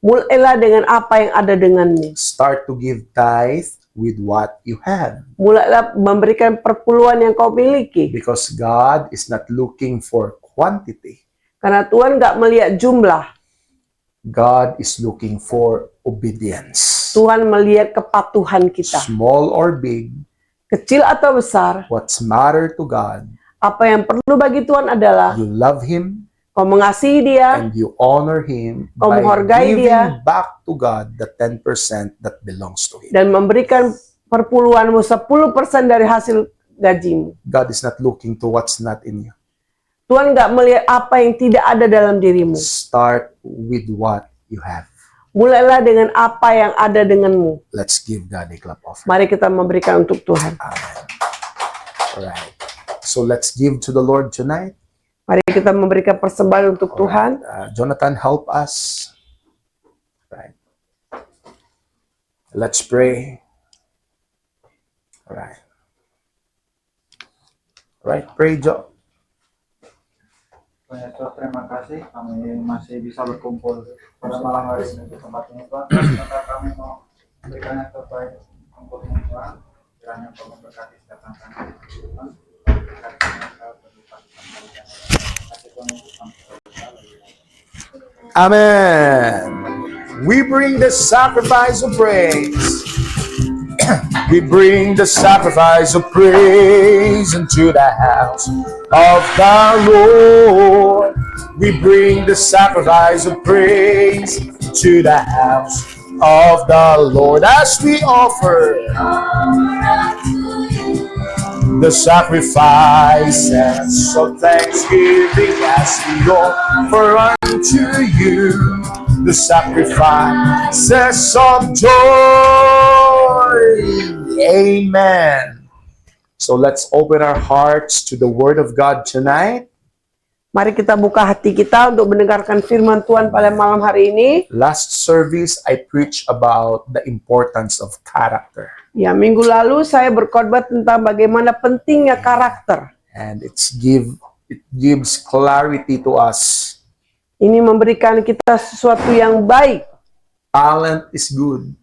Mulailah dengan apa yang ada denganmu. Start to give tithe with what you have. Mulailah memberikan perpuluhan yang kau miliki. Because God is not looking for quantity. Karena Tuhan nggak melihat jumlah. God is looking for obedience. Tuhan melihat kepatuhan kita. Small or big, Kecil atau besar, what's matter to God, apa yang perlu bagi Tuhan adalah you love Him kau mengasihi dia, and you honor Him Kau by menghargai giving dia. back to God the 10% that belongs to Him. dan memberikan perpuluhanmu 10% dari hasil gajimu. God is not looking to what's not in you. Tuhan nggak melihat apa yang tidak ada dalam dirimu. Start with what you have. Mulailah dengan apa yang ada denganmu. Let's give God a clap offering. Mari kita memberikan untuk Tuhan. Amen. All right. So let's give to the Lord tonight. Mari kita memberikan persembahan untuk Tuhan. Jonathan, help us. Right. Let's pray. All right. All right. Pray, Joe. Tuhan Yesus, terima kasih kami masih bisa berkumpul pada malam hari ini di tempat ini, Tuhan. Maka kami mau memberikan yang terbaik untuk ini, Tuhan. Kiranya Kau memberkati setiap langkah kami, Tuhan. Berkati mereka berlipat kembalikan. Kasih Tuhan Yesus sampai. Amen. We bring the sacrifice of praise. We bring the sacrifice of praise into the house of the Lord. We bring the sacrifice of praise to the house of the Lord as we offer the sacrifices of thanksgiving as we offer unto you the sacrifices of joy. Amen. So let's open our hearts to the Word of God tonight. Mari kita buka hati kita untuk mendengarkan firman Tuhan pada malam hari ini. Last service, I preached about the importance of character. Ya, minggu lalu saya berkhotbah tentang bagaimana pentingnya karakter. And it gives clarity to us. Ini memberikan kita sesuatu yang baik. Talent is good,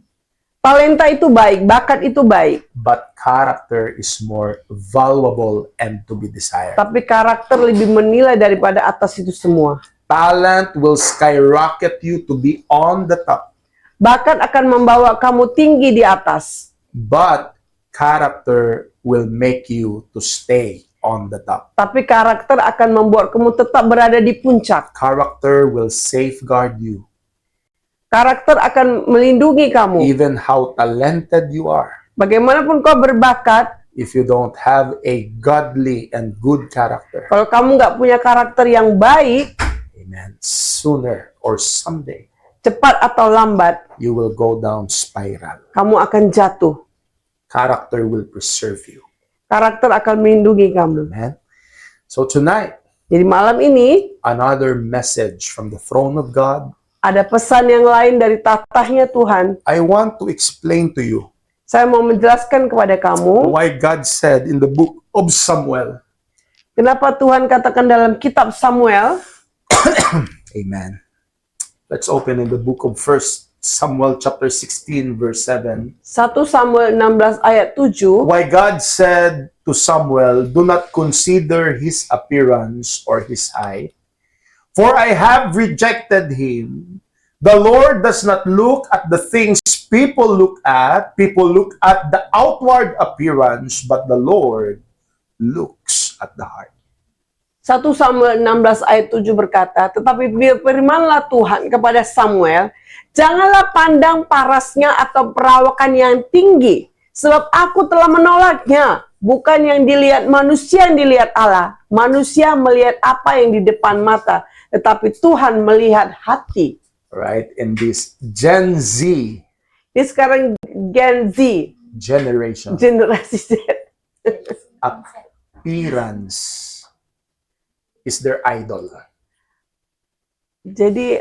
Talenta itu baik, bakat itu baik. but character is more valuable and to be desired. Tapi karakter lebih menilai daripada atas itu semua. Talent will skyrocket you to be on the top, Bakat akan membawa kamu tinggi di atas. but character will make you to stay on the top. Tapi karakter akan membuat kamu tetap berada di puncak. Character will safeguard you, Karakter akan melindungi kamu. even how talented you are. Bagaimanapun kau berbakat, If you don't have a godly and good character, kalau kamu nggak punya karakter yang baik, amen, sooner or someday, cepat atau lambat, you will go down spiral. kamu akan jatuh. Character will preserve you. Karakter akan melindungi kamu. Amen. So tonight, Jadi malam ini, another message from the throne of God. ada pesan yang lain dari tatahnya Tuhan. I want to explain to you Saya mau menjelaskan kepada kamu, why God said in the book of Samuel, kenapa Tuhan katakan dalam kitab Samuel, amen. Let's open in the book of 1 Samuel chapter 16 verse 7. 1 Samuel 16 ayat 7, Why God said to Samuel, do not consider his appearance or his height, for I have rejected him. The Lord does not look at the things people look at. People look at the outward appearance, but the Lord looks at the heart. 1 Samuel 16 ayat 7 berkata, tetapi berfirmanlah Tuhan kepada Samuel, janganlah pandang parasnya atau perawakan yang tinggi, sebab aku telah menolaknya. Bukan yang dilihat manusia yang dilihat Allah. Manusia melihat apa yang di depan mata, tetapi Tuhan melihat hati. Right? In this Gen Z Ini sekarang Gen Z, generation, generasi Z. appearance is their idol. Jadi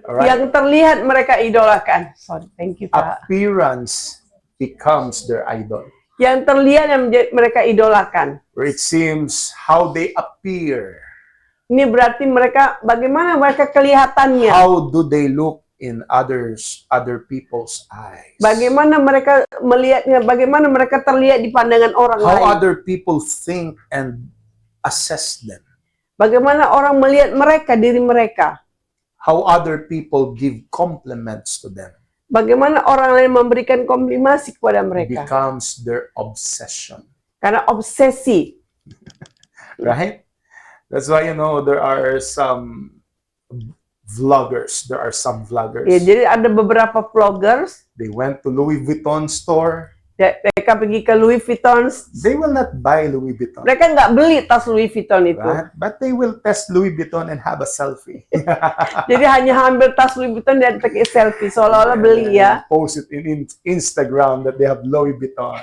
Alright? yang terlihat mereka idolakan. Sorry, thank you Pak. Appearance becomes their idol. Yang terlihat yang mereka idolakan. Where it seems how they appear. Ini berarti mereka, bagaimana mereka kelihatannya. How do they look in other people's eyes? Bagaimana mereka melihatnya, bagaimana mereka terlihat di pandangan orang How lain. other people think and assess them. Bagaimana orang melihat mereka, diri mereka. How other people give compliments to them. Bagaimana orang lain memberikan komplimasi kepada mereka. Becomes their obsession. Karena obsesi. Right? That's why, there are some vloggers. Ya, jadi ada beberapa vloggers, They went to Louis Vuitton store. mereka pergi ke Louis Vuitton. They will not buy Louis Vuitton. Mereka nggak beli tas Louis Vuitton itu. Right? But they will test Louis Vuitton and have a selfie. Jadi hanya ambil tas Louis Vuitton dan pakai selfie, seolah-olah beli ya. Post it in Instagram that they have Louis Vuitton.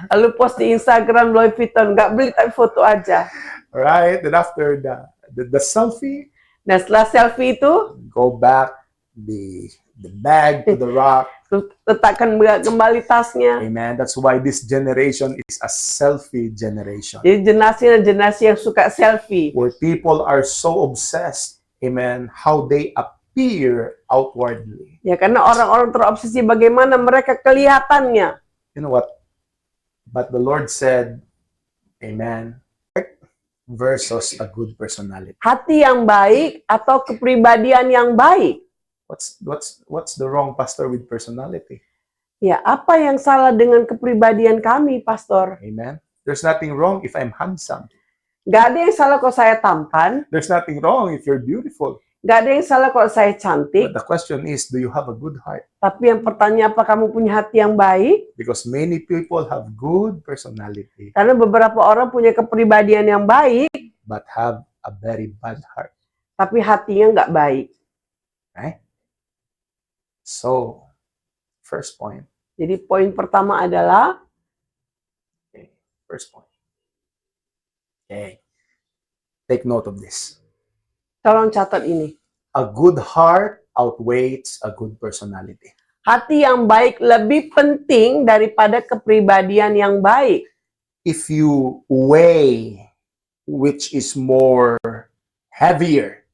Lalu post di Instagram Louis Vuitton, nggak beli tapi foto aja. Right? Then after the selfie, Nah setelah selfie itu, go back the bag to the rock. terus letakkan kembali tasnya. Amen. That's why this generation is a selfie generation. Jadi generasi yang suka selfie. Where people are so obsessed, amen, how they appear outwardly. Ya karena orang-orang terobsesi bagaimana mereka kelihatannya. You know what? But the Lord said, amen, versus a good personality. Hati yang baik atau kepribadian yang baik. What's the wrong, pastor, with personality? Ya, apa yang salah dengan kepribadian kami, Pastor? Amen. There's nothing wrong if I'm handsome. Gak ada yang salah kalau saya tampan, There's nothing wrong if you're beautiful. gak ada yang salah kalau saya cantik. But the question is, do you have a good heart? Tapi yang pertanyaan, apa kamu punya hati yang baik? Because many people have good personality, Karena beberapa orang punya kepribadian yang baik, but have a very bad heart. tapi hatinya nggak baik. Right? So, first point. Jadi poin pertama adalah, Okay. First point. Okay. Take note of this. tolong catat ini. A good heart outweighs a good personality. Hati yang baik lebih penting daripada kepribadian yang baik. If you weigh which is more heavier,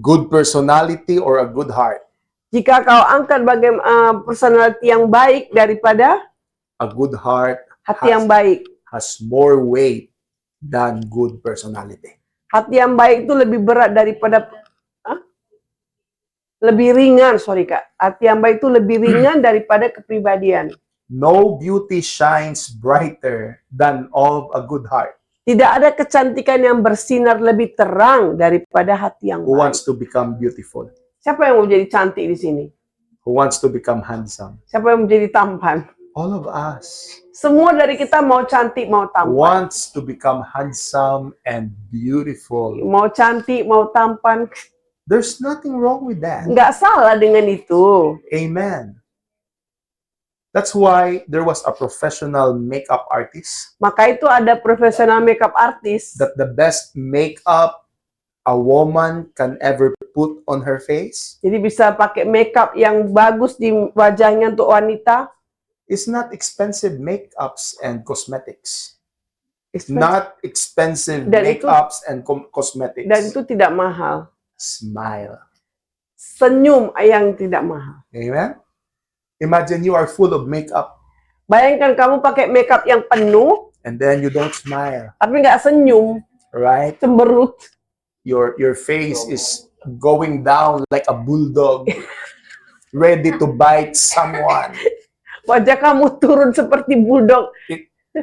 good personality or a good heart, Jika kau angkat bagaimana personality yang baik daripada a good heart hati yang baik. has more weight than good personality. Hati yang baik itu lebih berat daripada lebih ringan, sorry Kak. Hati yang baik itu lebih ringan daripada kepribadian. No beauty shines brighter than of a good heart. Tidak ada kecantikan yang bersinar lebih terang daripada hati yang Who baik. wants to become beautiful? Siapa yang mau jadi cantik di sini? Who wants to become handsome? Siapa yang mau jadi tampan? All of us Semua dari kita mau cantik, mau tampan. wants to become handsome and beautiful. Mau cantik, mau tampan. There's nothing wrong with that. Nggak salah dengan itu. Amen. That's why there was a professional makeup artist Maka itu ada profesional makeup artist. that the best makeup a woman can ever put on her face Jadi bisa pakai makeup yang bagus di wajahnya untuk wanita. is not expensive makeups and cosmetics. Expensive. Not expensive Dan itu- makeups and cosmetics. Dan itu tidak mahal. Smile. Senyum yang tidak mahal. Amen. Imagine you are full of makeup Bayangkan kamu pakai makeup yang penuh, and then you don't smile, tapi nggak senyum, right? cemberut. Your face is going down like a bulldog, ready to bite someone. Wajah kamu turun seperti bulldog.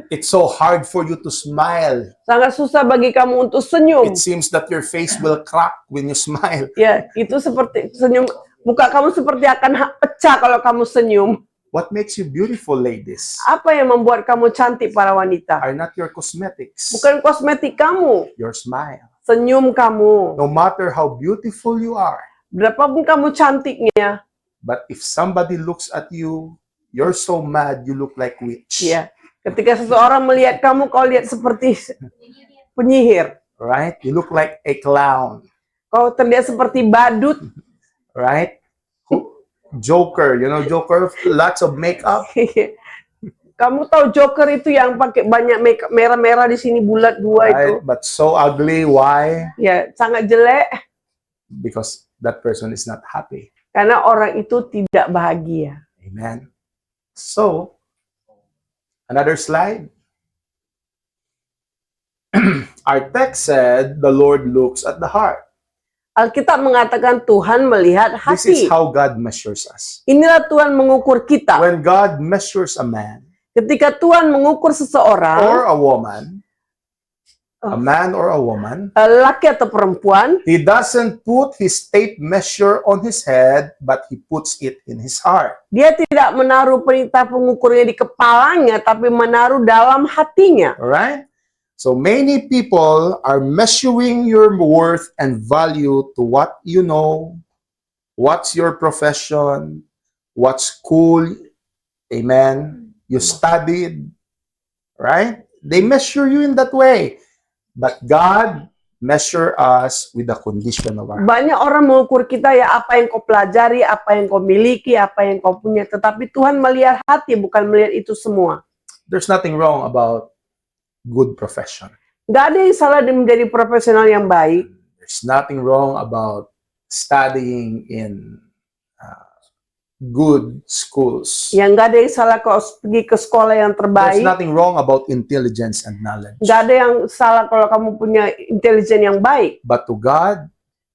It's so hard for you to smile. Sangat susah bagi kamu untuk senyum. It seems that your face will crack when you smile. Ya, itu seperti senyum. Muka kamu seperti akan pecah kalau kamu senyum. What makes you beautiful, ladies, Apa yang membuat kamu cantik para wanita? are not your cosmetics, Bukan kosmetik kamu, your smile. senyum kamu. No matter how beautiful you are, Berapapun kamu cantiknya, but if somebody looks at you, you're so mad you look like witch. ya. Ketika seseorang melihat kamu, kau lihat seperti penyihir. Right? You look like a clown. Kau terlihat seperti badut. Right? Joker, you know Joker, lots of makeup. Kamu tahu Joker itu yang pakai banyak makeup merah-merah di sini bulat dua itu. Right? But so ugly. Why? Ya, sangat jelek Because that person is not happy. karena orang itu tidak bahagia. Amen. So, another slide. Our text said the Lord looks at the heart. Alkitab mengatakan Tuhan melihat This is hati. how God measures us. Inilah Tuhan mengukur kita. When God measures a man Ketika Tuhan mengukur seseorang, or a woman, a man or a woman, laki atau perempuan, He doesn't put His tape measure on his head, but He puts it in his heart. dia tidak menaruh perintah pengukurnya di kepalanya, tapi menaruh dalam hatinya. Alright? So many people are measuring your worth and value to what you know, what's your profession, what school, amen, you studied, right? They measure you in that way. But God measure us with the condition of our heart. Banyak orang mengukur kita ya apa yang kau pelajari, apa yang kau miliki, apa yang kau punya. Tetapi Tuhan melihat hati, bukan melihat itu semua. There's nothing wrong about good profession. Gak ada yang salah dengan menjadi profesional yang baik. There's nothing wrong about studying in good schools. Yang gak ada yang salah kalau pergi ke sekolah yang There's terbaik. nothing wrong about intelligence and knowledge. Gak ada yang salah kalau kamu punya intelijen yang baik. But to God,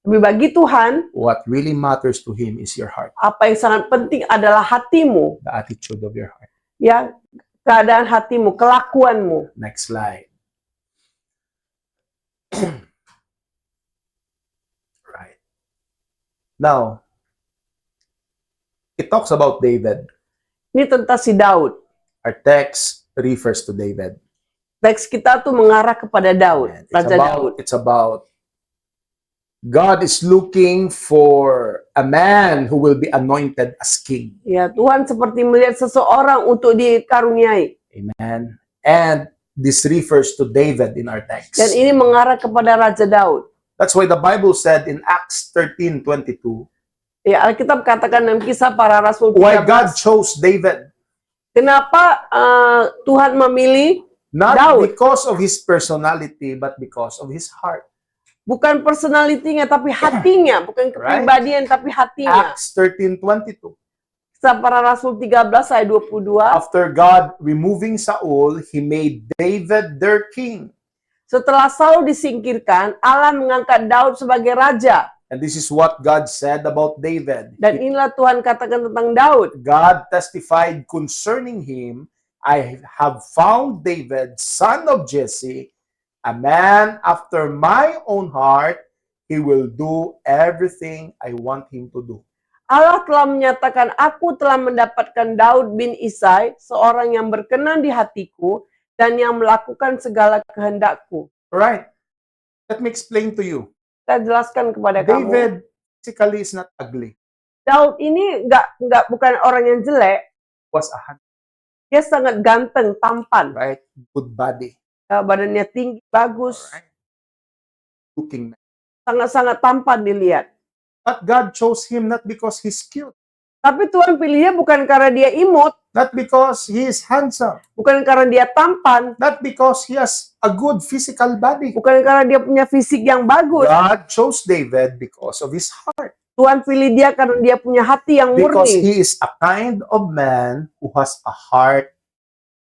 Tapi bagi Tuhan, what really matters to Him is your heart, apa yang sangat penting adalah hatimu, the attitude of your heart. ya, keadaan hatimu, kelakuanmu. Next slide. Right. Now, it talks about David. Ini tentang si Daud. Our text refers to David. Teks kita tuh mengarah kepada Daud, And Raja Daud. it's about God is looking for a man who will be anointed as king. Ya, Tuhan seperti melihat seseorang untuk dikaruniai. Amen. And this refers to David in our text. Dan ini mengarah kepada Raja Daud. That's why the Bible said in Acts 13:22, Ya, Alkitab katakan dalam Kisah Para Rasul why God 13, chose David. kenapa Tuhan memilih Not Daud. because of his personality, but because of his heart. bukan personalitinya tapi hatinya, bukan kepribadian tapi hatinya. Acts 13:22. Kisah Para Rasul 13 ayat 22. After God removing Saul, he made David their king. Setelah Saul disingkirkan, Allah mengangkat Daud sebagai raja. And this is what God said about David. Dan inilah Tuhan katakan tentang Daud. God testified concerning him, I have found David, son of Jesse, a man after my own heart. He will do everything I want him to do. Allah telah menyatakan, aku telah mendapatkan Daud bin Isai, seorang yang berkenan di hatiku, dan yang melakukan segala kehendakku. Alright, let me explain to you. Saya jelaskan kepada kamu. David physically is not ugly. Daud ini bukan orang yang jelek, Was a handsome, dia sangat ganteng, tampan. right? Good body. Badannya tinggi, bagus, Alright. Looking nice. sangat-sangat tampan dilihat. But God chose him not because he's cute, Tapi Tuhan pilih dia bukan karena dia imut, not because he is handsome, bukan karena dia tampan, not because he has a good physical body. bukan karena dia punya fisik yang bagus. God chose David because of his heart. Tuhan pilih dia karena dia punya hati yang Because murni. he is a kind of man who has a heart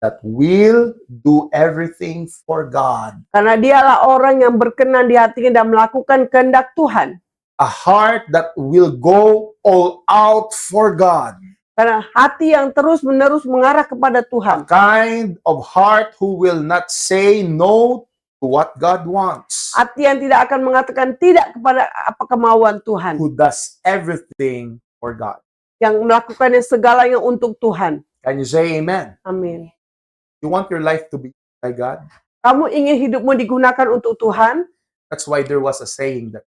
that will do everything for God. Karena dialah orang yang berkenan di hatinya dan melakukan kehendak Tuhan. A heart that will go all out for God. Karena hati yang terus-menerus mengarah kepada A Tuhan. kind of heart who will not say no to what God wants. Hati yang tidak akan mengatakan tidak kepada apa kemauan Tuhan. Who does everything for God. Yang melakukannya segalanya untuk Tuhan. Can you say amen? Amin. You want your life to be by God? Kamu ingin hidupmu digunakan untuk Tuhan? That's why there was a saying that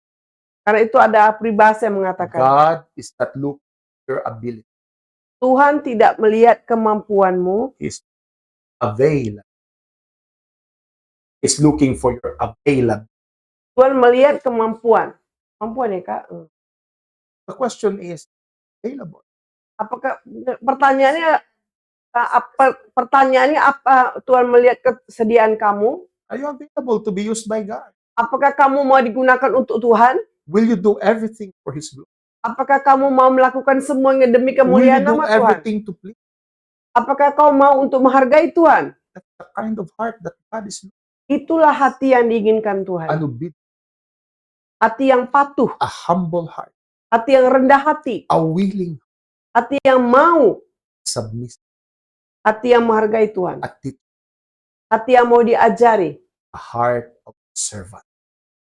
Karena itu ada peribahasa yang mengatakan, God is not looking at your ability. Tuhan tidak melihat kemampuanmu, He's available. He's looking for your available. Tuhan melihat kemampuan. Kemampuan ya Kak? The question is, available. Apakah pertanyaannya apa Tuhan melihat kesediaan kamu? Are you available to be used by God? Apakah kamu mau digunakan untuk Tuhan? Will you do everything for His glory? Apakah kamu mau melakukan semuanya demi Will you kemuliaan do nama Tuhan? everything to please? Apakah kau mau untuk menghargai Tuhan? That's the kind of heart that God is looking. Itulah hati yang diinginkan An Tuhan. obedient, Hati yang patuh, a humble heart, hati yang rendah hati, a willing, hati yang mau, submissive, hati yang menghargai Tuhan, hati yang mau diajari, a heart of servant.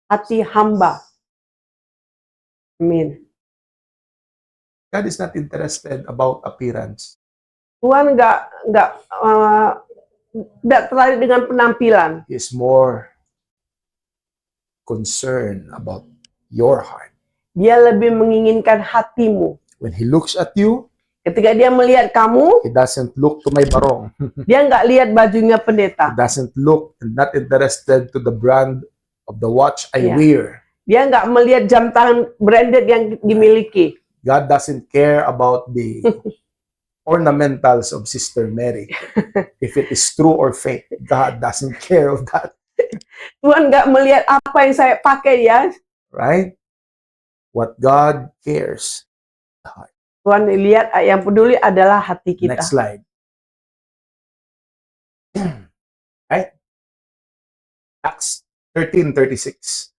hati hamba. Amin. God is not interested about appearance. Tuhan nggak tertarik dengan penampilan. He is more concerned about your heart. Dia lebih menginginkan hatimu. When He looks at you, Ketika dia melihat kamu, He doesn't look to my barong. dia nggak lihat bajunya pendeta. He doesn't look and not interested to the brand of the watch I Yeah. wear. Dia nggak melihat jam tangan branded yang dimiliki. God doesn't care about the ornamentals of Sister Mary. If it is true or fake, God doesn't care of that. Tuhan nggak melihat apa yang saya pakai ya. Right? What God cares. The heart. Tuhan lihat yang peduli adalah hati kita. Next slide. Right? Acts 13:36.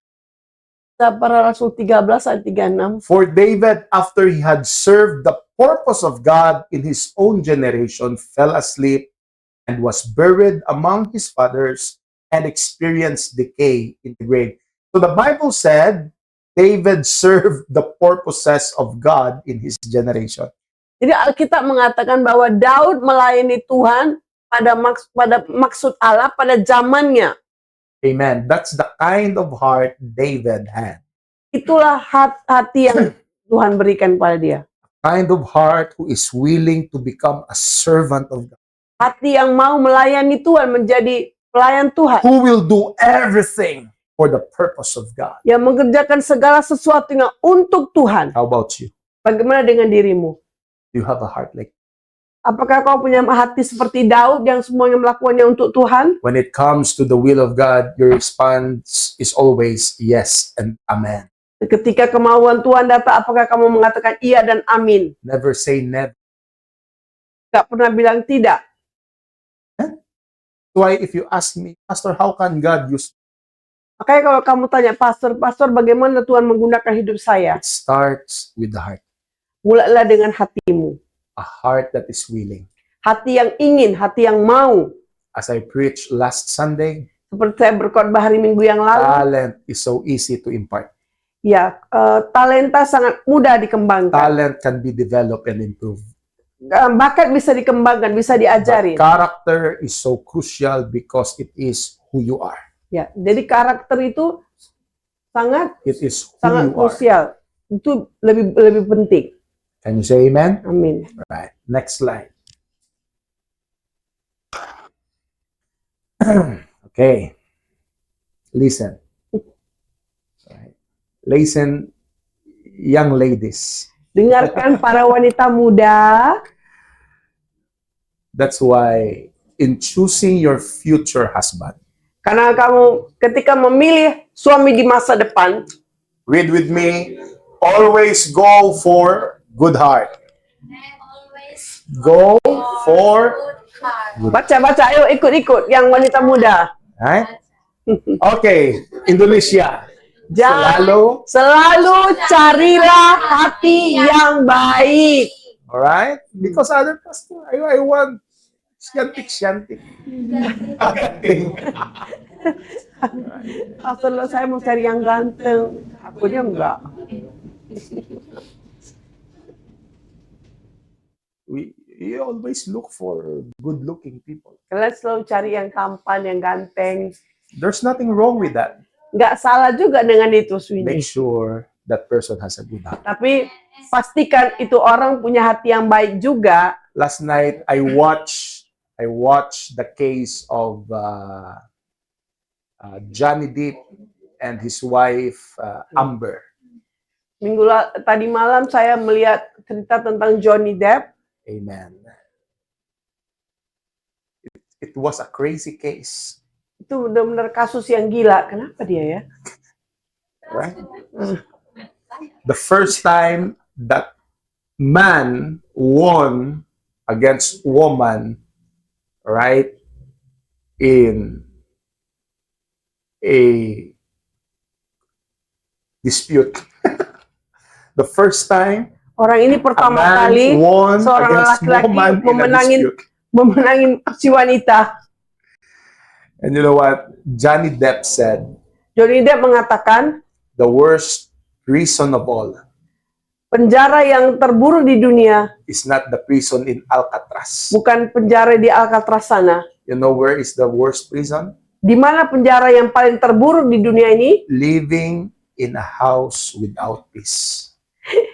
Kisah Para Rasul 13 ayat 36. For David, after he had served the purpose of God in his own generation, fell asleep and was buried among his fathers and experienced decay in the grave. So the Bible said David served the purposes of God in his generation. Jadi Alkitab mengatakan bahwa Daud melayani Tuhan pada maksud Allah pada zamannya. Amen. That's the kind of heart David had. Itulah hati yang Tuhan berikan pada dia. Kind of heart who is willing to become a servant of God. Hati yang mau melayani Tuhan, menjadi pelayan Tuhan. Who will do everything for the purpose of God. Yang mengerjakan segala sesuatunya untuk Tuhan. How about you? Bagaimana dengan dirimu? Do you have a heart like that? Apakah kau punya hati seperti Daud yang semuanya melakukannya untuk Tuhan? When it comes to the will of God, your response is always yes and amen. Ketika kemauan Tuhan datang, apakah kamu mengatakan iya dan amin? Never say never. Gak pernah bilang tidak. Why if you ask me, Pastor, how can God use? Makanya kalau kamu tanya, Pastor, bagaimana Tuhan menggunakan hidup saya? It starts with the heart. Mulailah dengan hatimu. A heart that is willing. Hati yang ingin, hati yang mau. As I preached last Sunday, Seperti saya berkhotbah hari Minggu yang lalu, talent is so easy to impart. ya, talenta sangat mudah dikembangkan. Talent can be developed and improved. Bakat bisa dikembangkan, bisa But diajarin. character is so crucial because it is who you are. Ya, jadi karakter itu sangat It is who sangat you are. krusial. Itu lebih penting. Can you say amen? Amin. Right. Next slide. Okay. Listen. Right. Listen, young ladies. Dengarkan para wanita muda. That's why in choosing your future husband, Karena kamu ketika memilih suami di masa depan, read with me, always go for good heart. Always Go for heart. baca-baca, ayo ikut-ikut yang wanita muda. right? Okay, Indonesia. Selalu carilah hati yang baik. Alright? Because other pastor, I want syantik. Pastor, saya mau cari yang ganteng. Akunya enggak. We always look for good-looking people. Kalian selalu cari yang tampan, yang ganteng. There's nothing wrong with that. Nggak salah juga dengan itu, Swini. Make sure that person has a good heart. Tapi pastikan itu orang punya hati yang baik juga. Last night, I watched the case of Johnny Depp and his wife Amber. Tadi malam saya melihat cerita tentang Johnny Depp. Amen. It was a crazy case. Itu benar-benar kasus yang gila. Kenapa dia ya? Right? The first time that man won against woman, right, in a dispute. The first time Orang ini a pertama man kali won seorang against laki-laki woman in a dispute. memenangin si wanita. And you know what? Johnny Depp said, Johnny Depp mengatakan, the worst prison of all penjara yang terburuk di dunia is not the prison in Alcatraz. bukan penjara di Alcatraz sana. You know where is the worst prison? Di mana penjara yang paling terburuk di dunia ini? Living in a house without peace.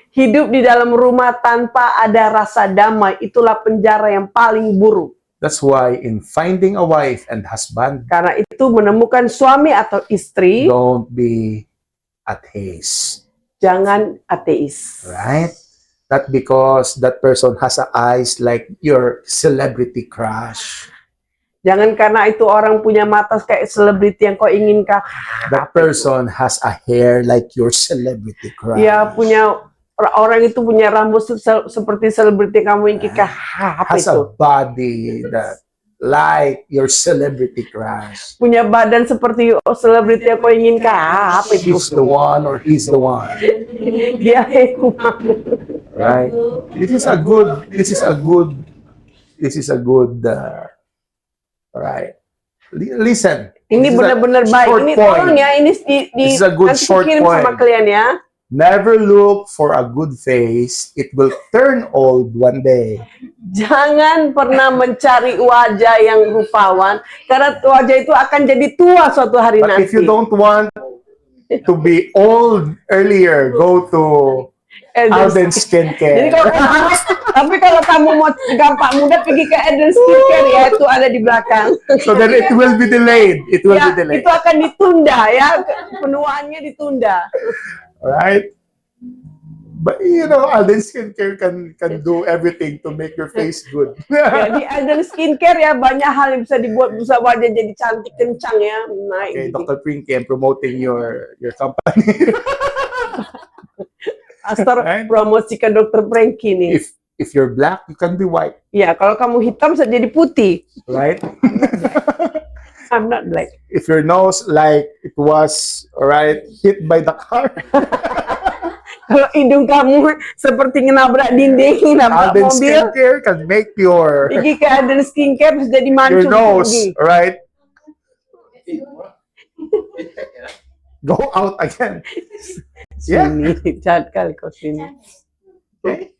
Hidup di dalam rumah tanpa ada rasa damai. Itulah penjara yang paling buruk. That's why in finding a wife and husband, Karena itu menemukan suami atau istri, don't be atheist, jangan ateis. right? Not because that person has a eyes like your celebrity crush. Jangan karena itu orang punya mata kayak selebriti yang kau inginkan. That person has a hair like your celebrity crush. Dia punya orang itu punya rambut seperti selebriti kamu inginkan. Apa Has itu? a body that like your celebrity crush. Punya badan seperti selebriti yang kau inginkan. Apa itu? She's the one or he's the one. Dia hukuman. Right? This is a good, right. Listen. Ini This is a benar-benar baik. short Ini point. tolong ya, ini This is a good nanti short kirim sama point. kalian ya. Never look for a good face. It will turn old one day. Jangan pernah mencari wajah yang rupawan, karena wajah itu akan jadi tua suatu hari But nanti. if you don't want to be old earlier, go to Alden Jadi Skincare. tapi kalau kamu mau gampang muda, pergi ke Eden Skincare ya, itu ada di belakang. So then it will be delayed. It will Ya, be delayed. itu akan ditunda ya, penuaannya ditunda. Right? But you know, Alden Skincare can do everything to make your face good. Ya, di Eden Skincare ya banyak hal yang bisa dibuat, bisa wajah jadi cantik kencang ya. Nah, Okay, ini. Dr. Prinky, I'm promoting your company. Astor Right? promosikan Dr. Franky nih. If you're black, you can be white, Ya, kalau kamu hitam bisa jadi putih. right? I'm not black. If your nose like it was hit by the car, Kalau hidung kamu seperti nabrak dinding, nabrak Alden mobil, Skincare can make your pergi ke Eden Skincare bisa jadi mancung nose tinggi. go out again. Yeah. Sini, jahat kali kau sini. Okay.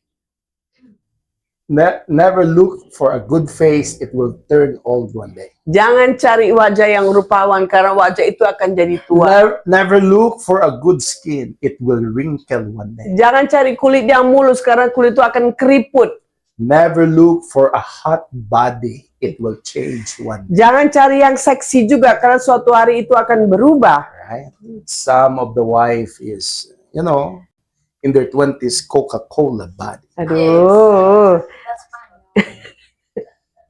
Never look for a good face. It will turn old one day. Jangan cari wajah yang rupawan karena wajah itu akan jadi tua. Never look for a good skin. It will wrinkle one day. Jangan cari kulit yang mulus karena kulit itu akan keriput. Never look for a hot body. It will change one day. Jangan cari yang seksi juga karena suatu hari itu akan berubah. Right? Some of the wife is, in their 20s, Coca-Cola body. Aduh.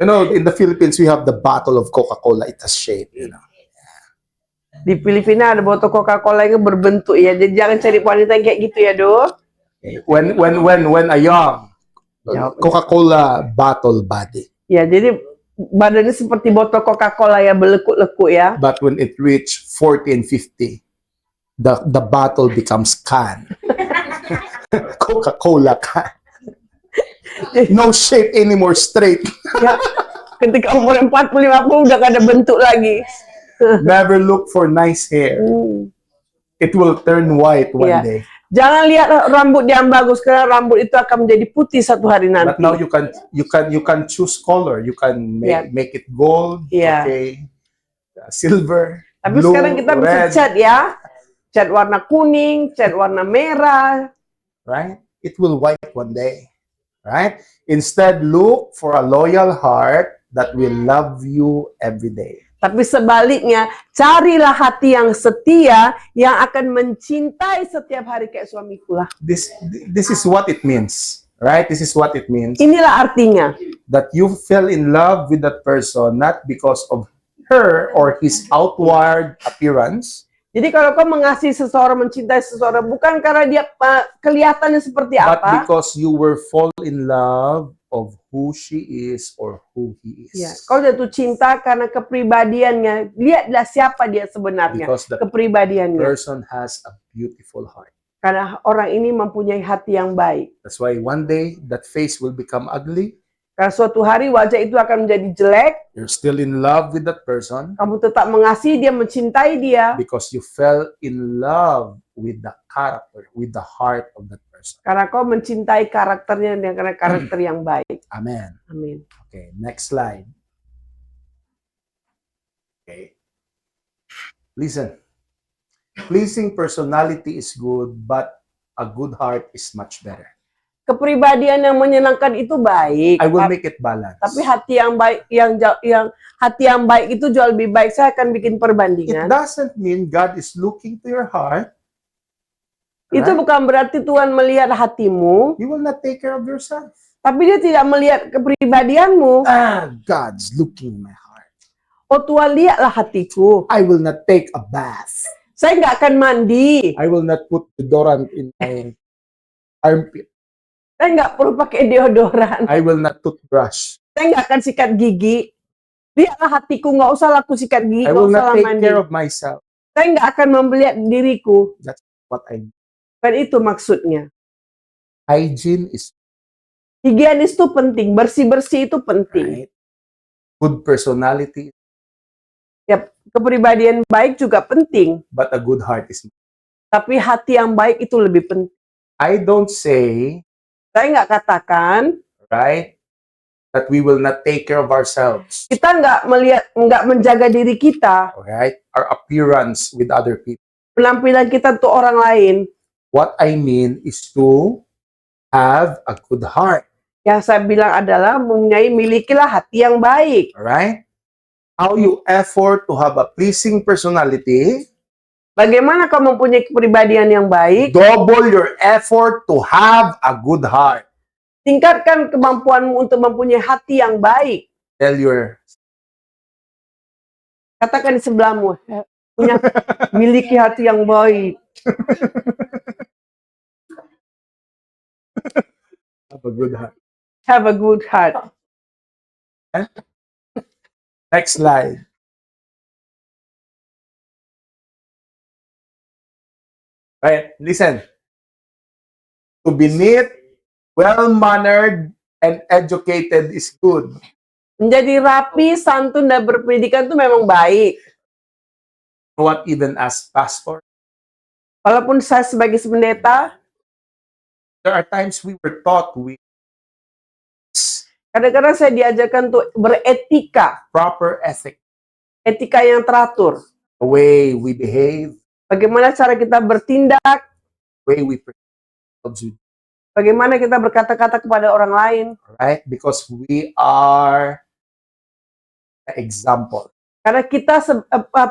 In the Philippines, we have the bottle of Coca-Cola. It has shape, Di Filipina ada botol Coca-Cola yang berbentuk ya. Jadi jangan cari wanita yang kayak gitu ya, Do. Okay. When a young Coca-Cola bottle body, Ya, jadi badannya seperti botol Coca-Cola ya, berlekuk-lekuk ya. but when it reach 40 and 50, the bottle becomes can. Coca-Cola can. No shape anymore, straight. Ya, ketika umur 40-50 udah gak ada bentuk lagi. Never look for nice hair. It will turn white one Yeah. day. Jangan lihat rambut yang bagus karena rambut itu akan menjadi putih satu hari But nanti. now you can choose color. You can Yeah. make it gold, Yeah. okay, silver, Tapi blue, sekarang kita bisa red, cat ya. Cat warna kuning, cat warna merah. right? It will white one day, right? Instead, look for a loyal heart that will love you every day. Tapi sebaliknya, carilah hati yang setia yang akan mencintai setiap hari kayak suamiku lah. This is what it means, right? This is what it means Inilah artinya. that you fell in love with that person not because of her or his outward appearance, Jadi kalau kau mengasihi seseorang, mencintai seseorang, bukan karena dia kelihatannya seperti but apa. because you were fall in love of who she is or who he is. Ya, kau jatuh cinta karena kepribadiannya. Lihatlah siapa dia sebenarnya. Because the Kepribadiannya. person has a beautiful heart. Karena orang ini mempunyai hati yang baik. That's why one day that face will become ugly. Karena suatu hari wajah itu akan menjadi jelek. You're still in love with that person Kamu tetap mengasihi dia, mencintai dia. because you fell in love with the character, with the heart of that person. Karena kau mencintai karakternya dan karena karakter yang baik. Amen. Amin. Okay, next slide. Okay. Listen. Pleasing personality is good, but a good heart is much better. Kepribadian yang menyenangkan itu baik. I will make it balanced. Tapi hati yang baik, yang hati yang baik itu jauh lebih baik. Saya akan bikin It perbandingan. doesn't mean God is looking to your heart. Itu right? bukan berarti Tuhan melihat hatimu, You will not take care of yourself. tapi dia tidak melihat kepribadianmu. God's looking in my heart. Oh Tuhan, lihatlah hatiku. I will not take a bath. Saya nggak akan mandi. I will not put deodorant in my armpit. Saya nggak perlu pakai deodoran. I will not toothbrush. Saya nggak akan sikat gigi. Lihatlah hatiku, nggak usah laku sikat gigi, I nggak will usah not take mandi. care of myself. Saya nggak akan melihat diriku. That's what I mean. Kan itu maksudnya. Hygiene is Higienis itu penting, bersih-bersih itu penting. right. Good personality, Ya, kepribadian baik juga penting, but a good heart is. tapi hati yang baik itu lebih penting. I don't say, Saya nggak katakan right, that we will not take care of ourselves, kita nggak menjaga diri kita, right? Our appearance with other people. penampilan kita untuk orang lain. What I mean is to have a good heart, Yang saya bilang adalah milikilah hati yang baik. right? How you effort to have a pleasing personality, Bagaimana kau mempunyai kepribadian yang baik? double your effort to have a good heart. Tingkatkan kemampuanmu untuk mempunyai hati yang baik. Tell your Katakan di sebelahmu, miliki hati yang baik. have a good heart. Have a good heart. Next slide. Right, listen. To be neat, well-mannered, and educated is good. Menjadi rapi, santun, dan berpendidikan itu memang baik. What even as pastor, Walaupun saya sebagai pendeta, there are times we were taught with kadang-kadang saya diajarkan untuk beretika, proper ethic, etika yang teratur. the way we behave, Bagaimana cara kita bertindak, the way we present ourselves with, bagaimana kita berkata-kata kepada orang lain. right? Because we are the example. Karena kita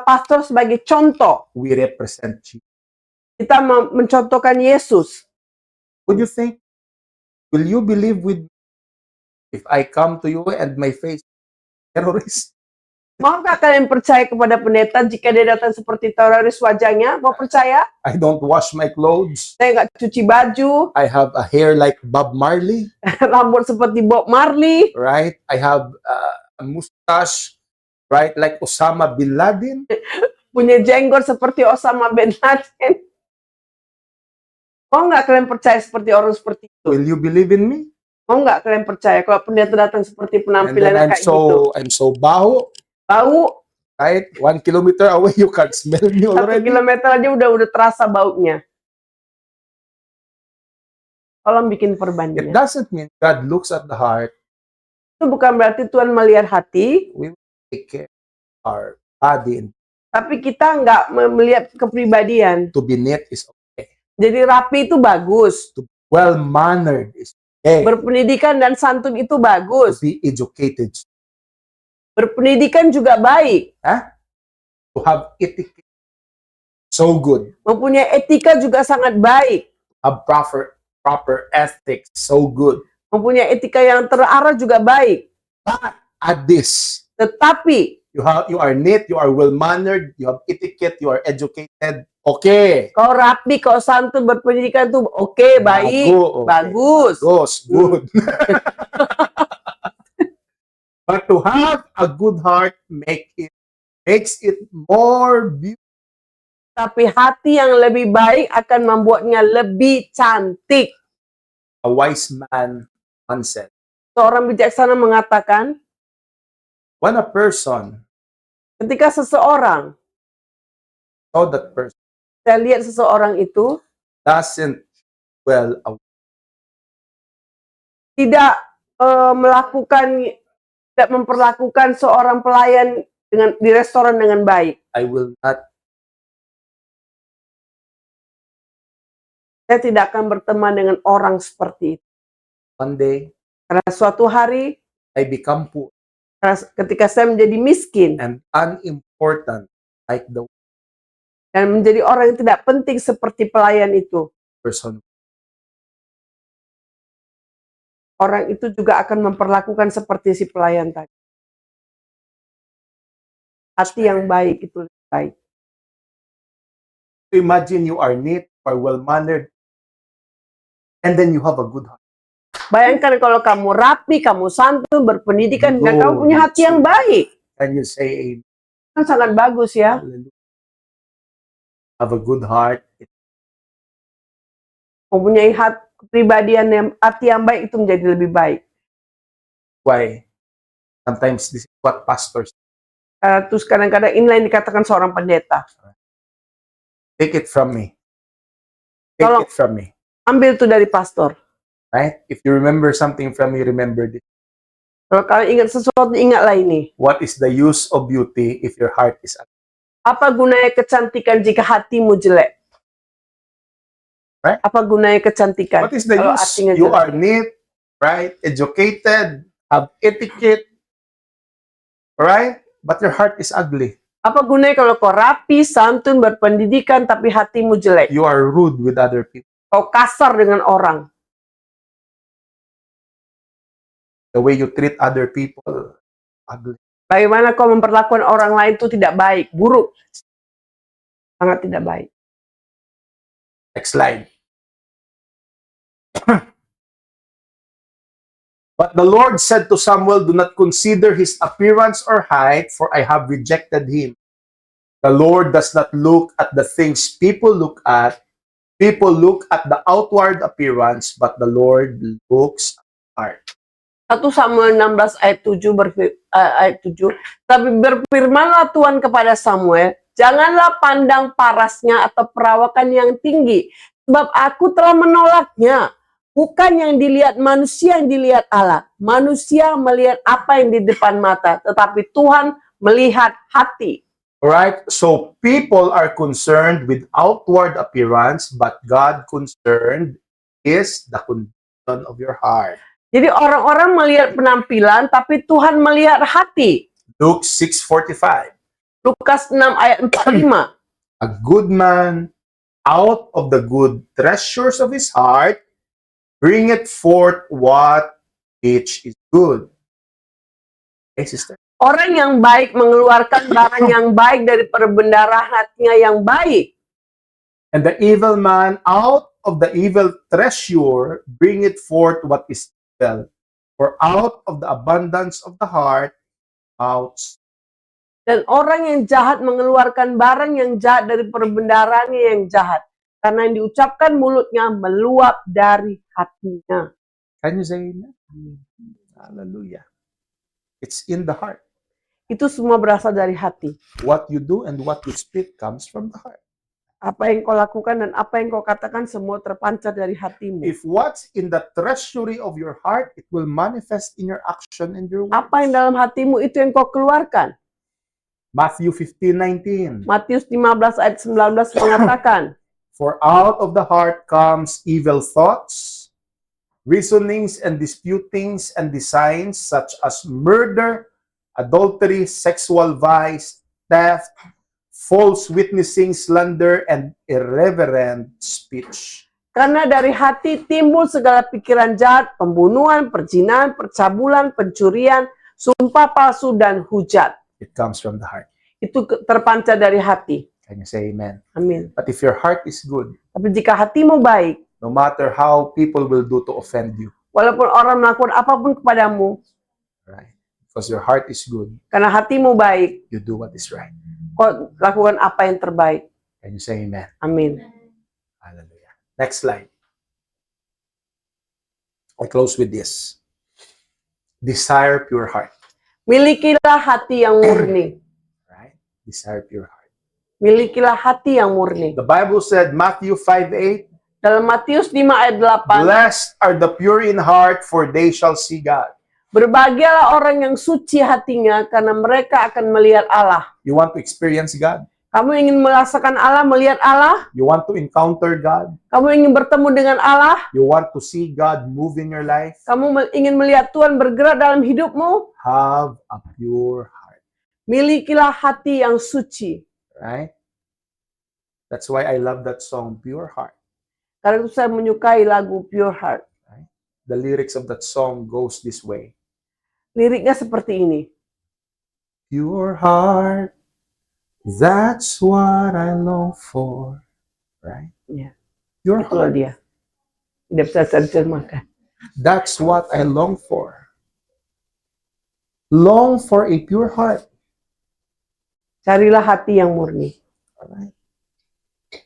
pastor sebagai contoh, We represent Jesus. kita mencontohkan Yesus. Would you think? Will you believe with me if I come to you and my face terrorist? Maukah kalian percaya kepada pendeta jika dia datang seperti teroris wajahnya? Mau percaya? I don't wash my clothes. Saya nggak cuci baju, I have a hair like Bob Marley, rambut seperti Bob Marley, right? I have a mustache, right? Like Osama bin Laden. punya jenggot seperti Osama bin Laden. Mau nggak kalian percaya seperti orang seperti itu? Will you believe in me? Mau nggak kalian percaya kalau pendeta datang seperti And then penampilan kayak gitu? I'm so baho, Bau, right? 1 kilometer away, you can't smell me 1 already. kilometer aja udah terasa baunya. Tolong bikin It perbandingan. doesn't mean God looks at the heart. Itu bukan berarti Tuhan melihat hati, We will take care of our body. And tapi kita nggak melihat kepribadian. to be neat is okay. Jadi rapi itu bagus. To be well-mannered is okay. Berpendidikan dan santun itu To bagus. be educated. Berpendidikan juga baik. To have etiquette. So good. Mempunyai etika juga sangat baik. Have proper ethics. So good. Mempunyai etika yang terarah juga baik. Add this. Tetapi You are neat, you are well-mannered, you have etiquette, you are educated. Okay. kau rapi, kau santun, berpendidikan itu oke, baik, Bagus, okay. bagus. Bagus, good. But to have a good heart makes it more beautiful. Tapi hati yang lebih baik akan membuatnya lebih cantik. A wise man once said, Seorang bijaksana mengatakan, when a person ketika seseorang, saw that person saya lihat seseorang itu doesn't well tidak tidak memperlakukan seorang pelayan di restoran dengan baik. Saya tidak akan berteman dengan orang seperti itu. One day Karena suatu hari, I become poor ketika saya menjadi miskin and unimportant like the dan menjadi orang yang tidak penting seperti pelayan itu, person. orang itu juga akan memperlakukan seperti si pelayan tadi. Hati yang baik itu lebih baik. Imagine you are neat, you are well-mannered, and then you have a good heart. Bayangkan kalau kamu rapi, kamu santun, berpendidikan, dan Good. kamu punya hati yang baik. Can you say Kan sangat bagus ya. amen? Have a good heart. Mempunyai kepribadian yang hati yang baik itu menjadi lebih baik. Why? Sometimes this is what pastors Terus kadang-kadang inilah yang dikatakan seorang pendeta. take it from me. Take Tolong. it from me. Ambil itu dari pastor. Right? If you remember something from me, remember this. Kalau kalian ingat sesuatu, ingatlah ini. What is the use of beauty if your heart is ugly? Apa gunanya kecantikan jika hatimu jelek? Right? Apa gunanya kecantikan What is the kalau use? hatinya You jelek? are neat, right? Educated, have etiquette, right? But your heart is ugly. Apa gunanya kalau kau rapi, santun, berpendidikan, tapi hatimu jelek? You are rude with other people. Kau kasar dengan orang. The way you treat other people, ugly. Bagaimana kau memperlakukan orang lain itu tidak baik, buruk. Sangat tidak baik. Next slide. But the Lord said to Samuel, do not consider his appearance or height, for I have rejected him. The Lord does not look at the things people look at. People look at the outward appearance, but the Lord looks at the heart. 1 Samuel 16 ayat 7, tapi berfirmanlah Tuhan kepada Samuel, janganlah pandang parasnya atau perawakan yang tinggi, sebab aku telah menolaknya. Bukan yang dilihat manusia yang dilihat Allah. Manusia melihat apa yang di depan mata, tetapi Tuhan melihat hati. Alright, so people are concerned with outward appearance, but God concerned is the condition of your heart. Jadi orang-orang melihat penampilan, tapi Tuhan melihat hati. Luke 6:45. Lukas 6 ayat 45. A good man out of the good treasures of his heart bringeth forth what which is good. Okay, sister? Orang yang baik mengeluarkan barang yang baik dari perbendaharaan hatinya yang baik. And the evil man out of the evil treasure bringeth forth what is evil. For out of the abundance of the heart, mouths. Dan orang yang jahat mengeluarkan barang yang jahat dari perbendaharaannya yang jahat. Karena yang diucapkan mulutnya meluap dari hatinya. Can you say amen? Hallelujah. It's in the heart. Itu semua berasal dari hati. What you do and what you speak comes from the heart. Apa yang kau lakukan dan apa yang kau katakan semua terpancar dari hatimu. If what's in the treasury of your heart, it will manifest in your action and your words. Apa yang dalam hatimu itu yang kau keluarkan. Matthew 15:19. Matius 15 ayat 19 mengatakan, For out of the heart comes evil thoughts, reasonings and disputings and designs such as murder, adultery, sexual vice, theft, false witnessing, slander, and irreverent speech. karena dari hati timbul segala pikiran jahat, pembunuhan, perzinahan, percabulan, pencurian, sumpah palsu, dan hujat. It comes from the heart. Itu terpancar dari hati. Can you say amen? Amin. But if your heart is good, Tapi jika hatimu baik, no matter how people will do to offend you, walaupun orang melakukan apapun kepadamu, right? Because your heart is good, karena hatimu baik, you do what is right. kau lakukan apa yang terbaik. Can you say amen? Amin. Hallelujah. Next slide. I close with this. Desire pure heart. Milikilah hati yang murni. Right? Desire pure heart. Milikilah hati yang murni. The Bible said, Matthew 5:8, Dalam Matius 5 ayat 8, blessed are the pure in heart, for they shall see God. berbahagialah orang yang suci hatinya, karena mereka akan melihat Allah. You want to experience God? Kamu ingin merasakan Allah, melihat Allah? You want to encounter God? Kamu ingin bertemu dengan Allah? You want to see God move in your life? Kamu ingin melihat Tuhan bergerak dalam hidupmu? Have a pure heart. Milikilah hati yang suci. Right? That's why I love that song, Pure Heart. Karena itu saya menyukai lagu Pure Heart. The lyrics of that song goes this way. Liriknya seperti ini. Pure heart, that's what I long for. Right? Ya, Pure itulah heart, dia. Tidak bisa saya terjemahkan. that's what I long for. Long for a pure heart. Carilah hati yang murni. Alright.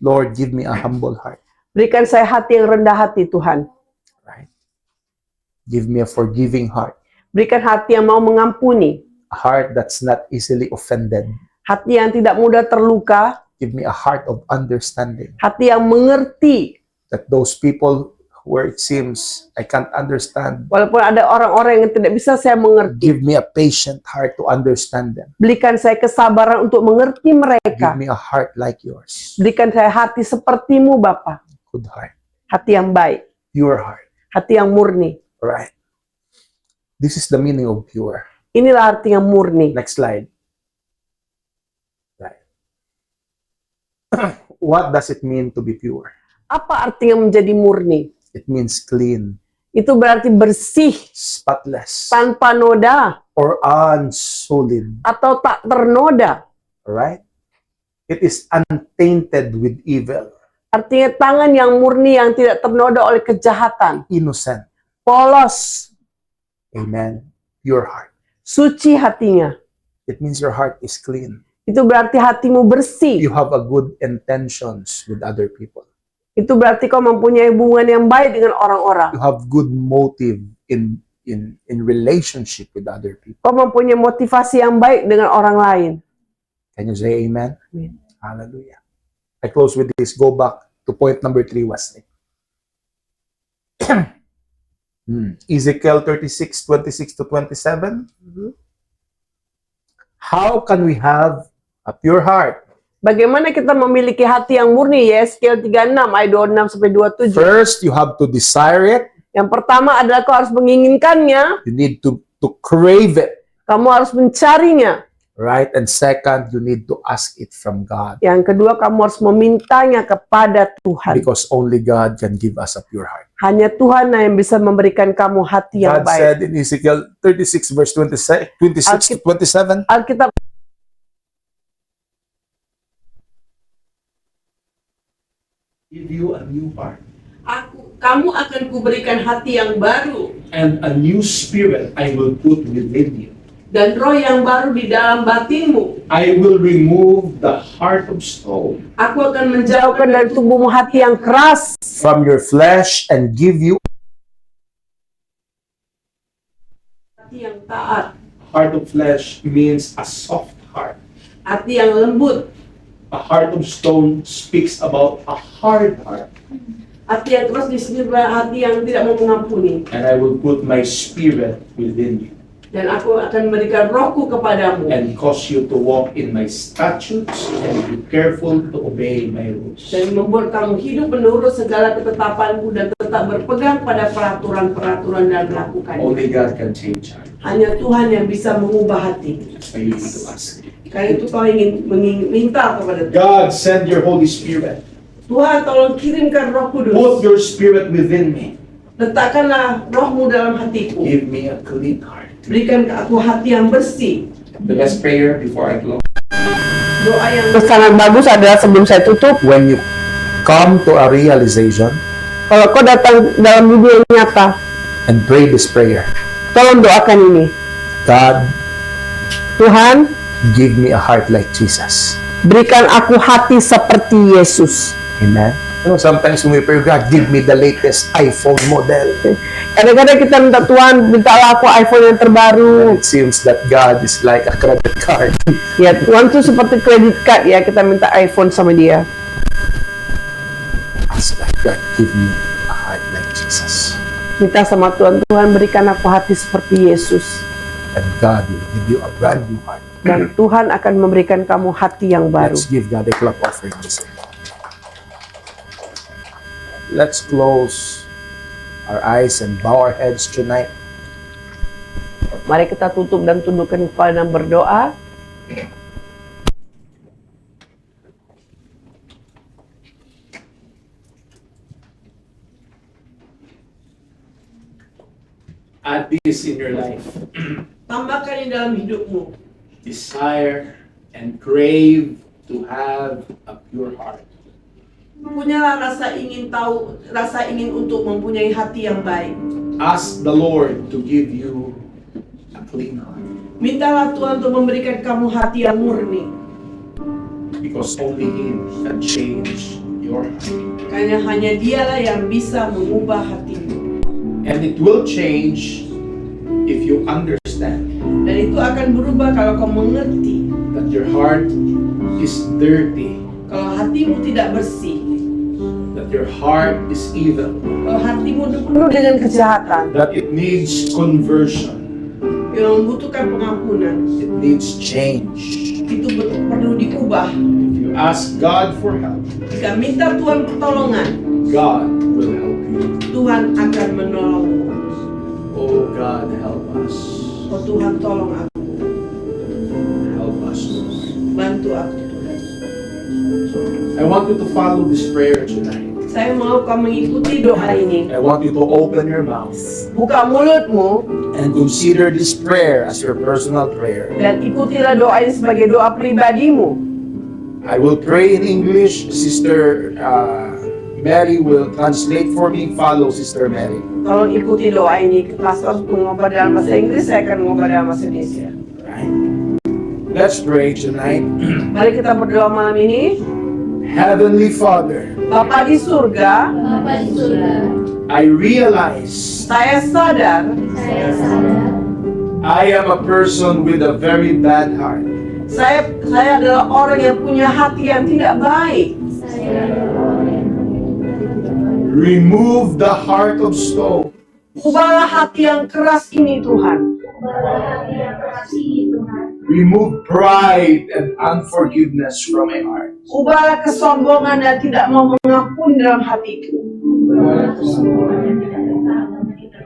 Lord, give me a humble heart. Berikan saya hati yang rendah hati, Tuhan. Right? Give me a forgiving heart. Berikan hati yang mau mengampuni. A heart that's not easily offended. Hati yang tidak mudah terluka. Give me a heart of understanding. Hati yang mengerti. That those people where it seems I can't understand, Walaupun ada orang-orang yang tidak bisa saya mengerti. give me a patient heart to understand them. Berikan saya kesabaran untuk mengerti Give mereka. me a heart like yours. Berikan saya hati sepertimu, Bapa. Good heart. Hati yang baik. Pure heart. Hati yang murni. Right. This is the meaning of pure. Inilah arti yang murni. Next slide. Right. What does it mean to be pure? Apa artinya menjadi murni? It means clean, Itu berarti bersih, spotless, tanpa noda, or unsullied. atau tak ternoda. Right? It is untainted with evil, Artinya tangan yang murni yang tidak ternoda oleh kejahatan. innocent. Polos, Amen. Pure heart. suci hatinya. It means your heart is clean. Itu berarti hatimu bersih. You have a good intentions with other people. Itu berarti kau mempunyai hubungan yang baik dengan orang-orang. You have good motive in relationship with other people. Kau mempunyai motivasi yang baik dengan orang lain. Can you say amen? Amen. Hallelujah. I close with this. Go back to point number 3, Wesley. Ezekiel 36, 26 to 27. How can we have a pure heart? Bagaimana kita memiliki hati yang murni? Yeskiel 36 ayat 26 sampai 27. First, you have to desire it. Yang pertama adalah kau harus menginginkannya, You need to crave it. kamu harus mencarinya. Right? And second, you need to ask it from God. Yang kedua, kamu harus memintanya kepada Tuhan. Because only God can give us a pure heart. Hanya Tuhan yang bisa memberikan kamu hati yang God baik. said in Ezekiel 36 verse 26 to 27, Alkitab give you a new heart kamu akan kuberikan hati yang baru and a new spirit I will put within you. dan roh yang baru di dalam batinmu. I will remove the heart of stone Aku akan menjauhkan dari tubuhmu hati yang keras from your flesh and give you hati yang taat, heart of flesh means a soft heart. hati yang lembut. A heart of stone speaks about a hard heart. Hati yang keras di sini adalah hati yang tidak mau mengampuni. And I will put my spirit within you Dan aku akan memberikan rohku kepadamu and cause you to walk in my statutes and be careful to obey my rules. dan membuat kamu hidup menurut segala ketetapanku dan tetap berpegang pada peraturan-peraturan dan melakukannya. Only God can change heart. Hanya Tuhan yang bisa mengubah hati. That's why you need to ask. Karena itu kau ingin minta kepada Tuhan. God, send your Holy Spirit. Tuhan, tolong kirimkan Roh Put Kudus. your spirit within me. Letakkanlah rohmu dalam hatiku. Give me a clean heart. Berikan ke aku hati yang bersih. The best prayer before I close. Doa yang sangat bagus adalah sebelum saya tutup. When you come to a realization Kalau kau datang dalam dunia yang nyata, and pray this prayer, tolong doakan ini. God, Tuhan, give me a heart like Jesus. berikan aku hati seperti Yesus. Amen. You know, sometimes when we pray, God, give me the latest iPhone model. Kadang-kadang kita minta Tuhan, mintalah aku iPhone yang terbaru. It seems that God is like a credit card. Ya, Tuhan tuh seperti kredit card ya, kita minta iPhone sama dia. Ask God, give me a heart like Jesus. Minta sama Tuhan, Tuhan berikan aku hati seperti Yesus. And God will give you a brand new heart. Dan Tuhan akan memberikan kamu hati yang baru. Let's give God a clap offering. Let's close our eyes and bow our heads tonight. Mari kita tutup dan tundukkan kepala dan berdoa. Add this in your life. Tambahkan di dalam hidupmu. Desire and crave to have a pure heart. Punyalah rasa ingin untuk mempunyai hati yang baik. Ask the Lord to give you a clean heart. Mintalah Tuhan untuk memberikan kamu hati yang murni. Because only Him can change your heart. Karena hanya Dialah yang bisa mengubah hatimu. And it will change if you understand Dan itu akan berubah kalau kau mengerti. that your heart is dirty, Kalau hatimu tidak bersih. that your heart is evil, Kalau hatimu penuh dengan kejahatan. that it needs conversion, Yang membutuhkan pengampunan. it needs change. Itu perlu diubah. If you ask God for help, Jika minta Tuhan pertolongan, God will help you. Tuhan akan menolongmu. Oh God, help us. Oh Tuhan, tolong aku. Help us, Lord. Bantu aku, Tuhan. I want you to follow this prayer tonight. Saya mau kau mengikuti doa ini. I want you to open your mouth Buka mulutmu and consider this prayer as your personal prayer. dan ikutilah doa ini sebagai doa pribadimu. I will pray in English. Sister Mary will translate for me. Follow Sister Mary. Tolong ikuti doa ini. Pastor mengubah dalam bahasa Inggris, saya akan mengubah dalam bahasa Indonesia. Right? Let's pray tonight. Mari kita berdoa malam ini. Heavenly Father, Bapa di surga, Bapa di surga, I realize saya sadar saya sadar I am a person with a very bad heart. saya adalah orang yang punya hati yang tidak baik. saya adalah orang yang Remove the heart of stone Ubahlah hati yang keras ini, Tuhan. berubahlah hati yang keras ini Tuhan. remove pride and unforgiveness from my heart. Ubahlah kesombongan dan tidak mau mengampuni dalam hatiku. Ubahlah kesombongan yang tidak datang dan kita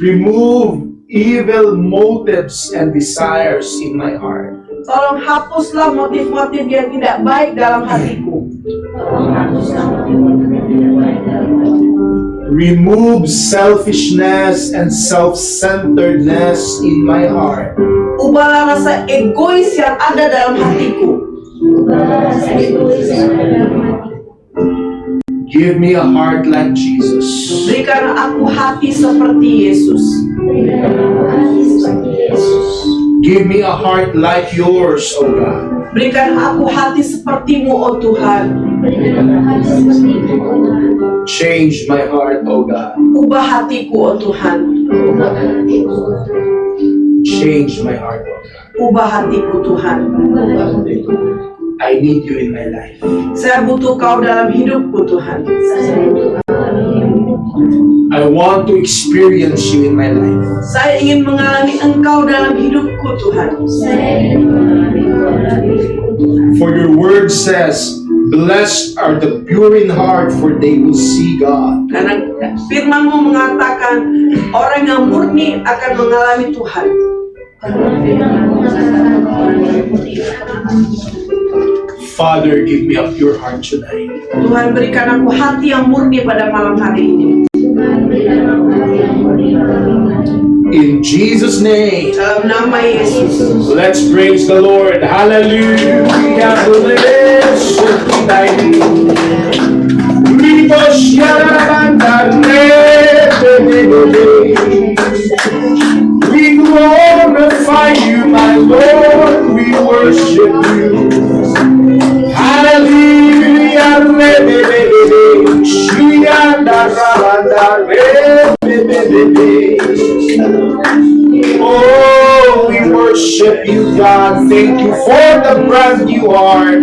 Remove evil motives and desires in my heart. Tolong hapuslah motif-motif yang tidak baik dalam hatiku. tolong hapuslah motif-motif yang tidak baik dalam hatiku. Remove selfishness and self-centeredness in my heart. Ubahlah rasa egois yang ada dalam hatiku. Ubahlah rasa egois yang ada dalam hatiku. Give me a heart like Jesus. Berikan aku hati seperti Yesus. Berikan aku hati seperti Yesus. Give me a heart like yours, O God. Berikan aku hati sepertimu, oh Tuhan. Berikan aku hati seperti-Mu, oh Tuhan. Change my heart, O God. Ubah hatiku, oh Tuhan. Ubah hatiku, oh Tuhan. Change my heart, O God. Ubah hatiku, Tuhan. Ubah hatiku, Tuhan. I need you in my life. Saya butuh Kau dalam hidupku, Tuhan. Saya butuh kami yang hidup. I want to experience you in my life. Saya ingin mengalami Engkau dalam hidupku, Tuhan. Saya ingin mengalami Kau dalam hidupku, Tuhan. For your word says, blessed are the pure in heart, for they will see God. Karena firman-Mu mengatakan orang yang murni akan mengalami Tuhan. Karena firman-Mu mengatakan orang yang murni akan mengalami Tuhan. Father, give me a pure heart tonight. Tuhan, berikan aku hati yang murni pada malam hari ini. Tuhan, berikan aku hati yang murni pada malam hari ini. In Jesus' name, Dalam nama Yesus. let's praise the Lord. Hallelujah. Bless thy name. We glorify you, my Lord. We worship you. Hallelujah. Oh, we worship you, God. Thank you for the brand new heart.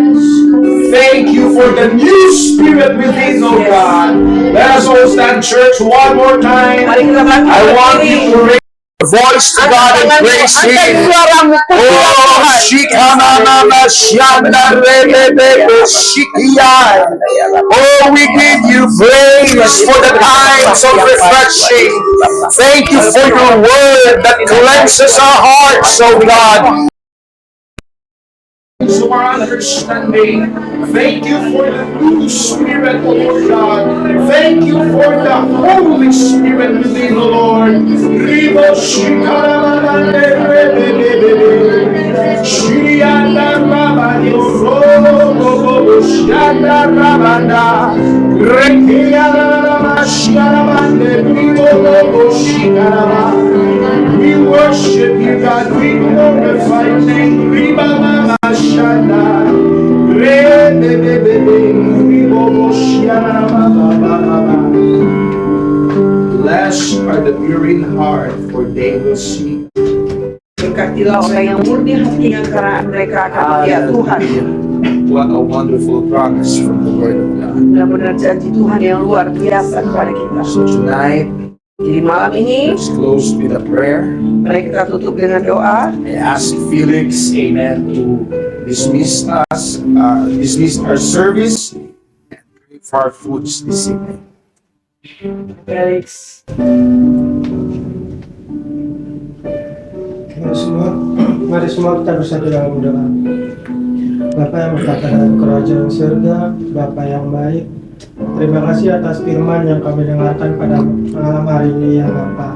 Thank you for the new spirit within, oh God. Let us all stand, church, one more time. Mari kita bangkit I want berdiri. you to raise your voice to God and praise Angkat Him. suaramu, puji Oh, Tuhan. Shikanana Shanda Rebebe Shikiai. Oh, we give you praise for the times of refreshing. Thank you for your word that cleanses our hearts, oh God. To our understanding. Thank you for the new spirit, O Lord God. Thank you for the Holy Spirit within the Lord. Ribo shikaramane rebebebebe. Shirianda rabani robo shanda rabanda. Rekiana shikarabande ribo shikaraba. We worship you, God. We glorify your name. Riba mama shanda. the pure in heart, for they will see. Berkatilah orang yang murni hatinya karena mereka akan melihat Tuhan. What a wonderful promise from the Word of God. Benar-benar janji Tuhan yang luar biasa kepada kita. So tonight, Jadi malam ini, let's close with a prayer. mari kita tutup dengan doa. I ask Felix, amen, to dismiss us, dismiss our service, and pray for our foods this evening. Felix. Mari semua kita bersatu dalam doa. Bapa yang berkata dalam kerajaan surga, Bapa yang baik, terima kasih atas firman yang kami dengarkan pada malam hari ini ya Bapa.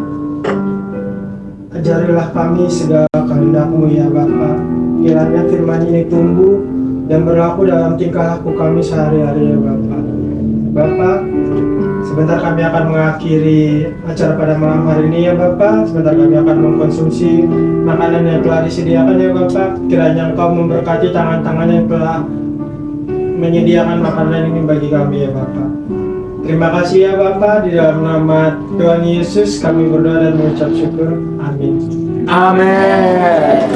Ajarilah kami segala kehendak-Mu ya Bapa. Kiranya firman ini tumbuh dan berlaku dalam tingkah laku kami sehari-hari ya Bapa. Bapa, sebentar kami akan mengakhiri acara pada malam hari ini ya Bapa. Sebentar kami akan mengkonsumsi makanan yang telah disediakan ya Bapa. Kiranya Engkau memberkati tangan-tangan yang telah menyediakan makanan ini bagi kami ya Bapa. Terima kasih ya Bapa. Di dalam nama Tuhan Yesus kami berdoa dan mengucap syukur. Amin. Amen.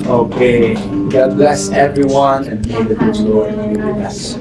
Okay. God bless everyone, and may the good Lord be with us.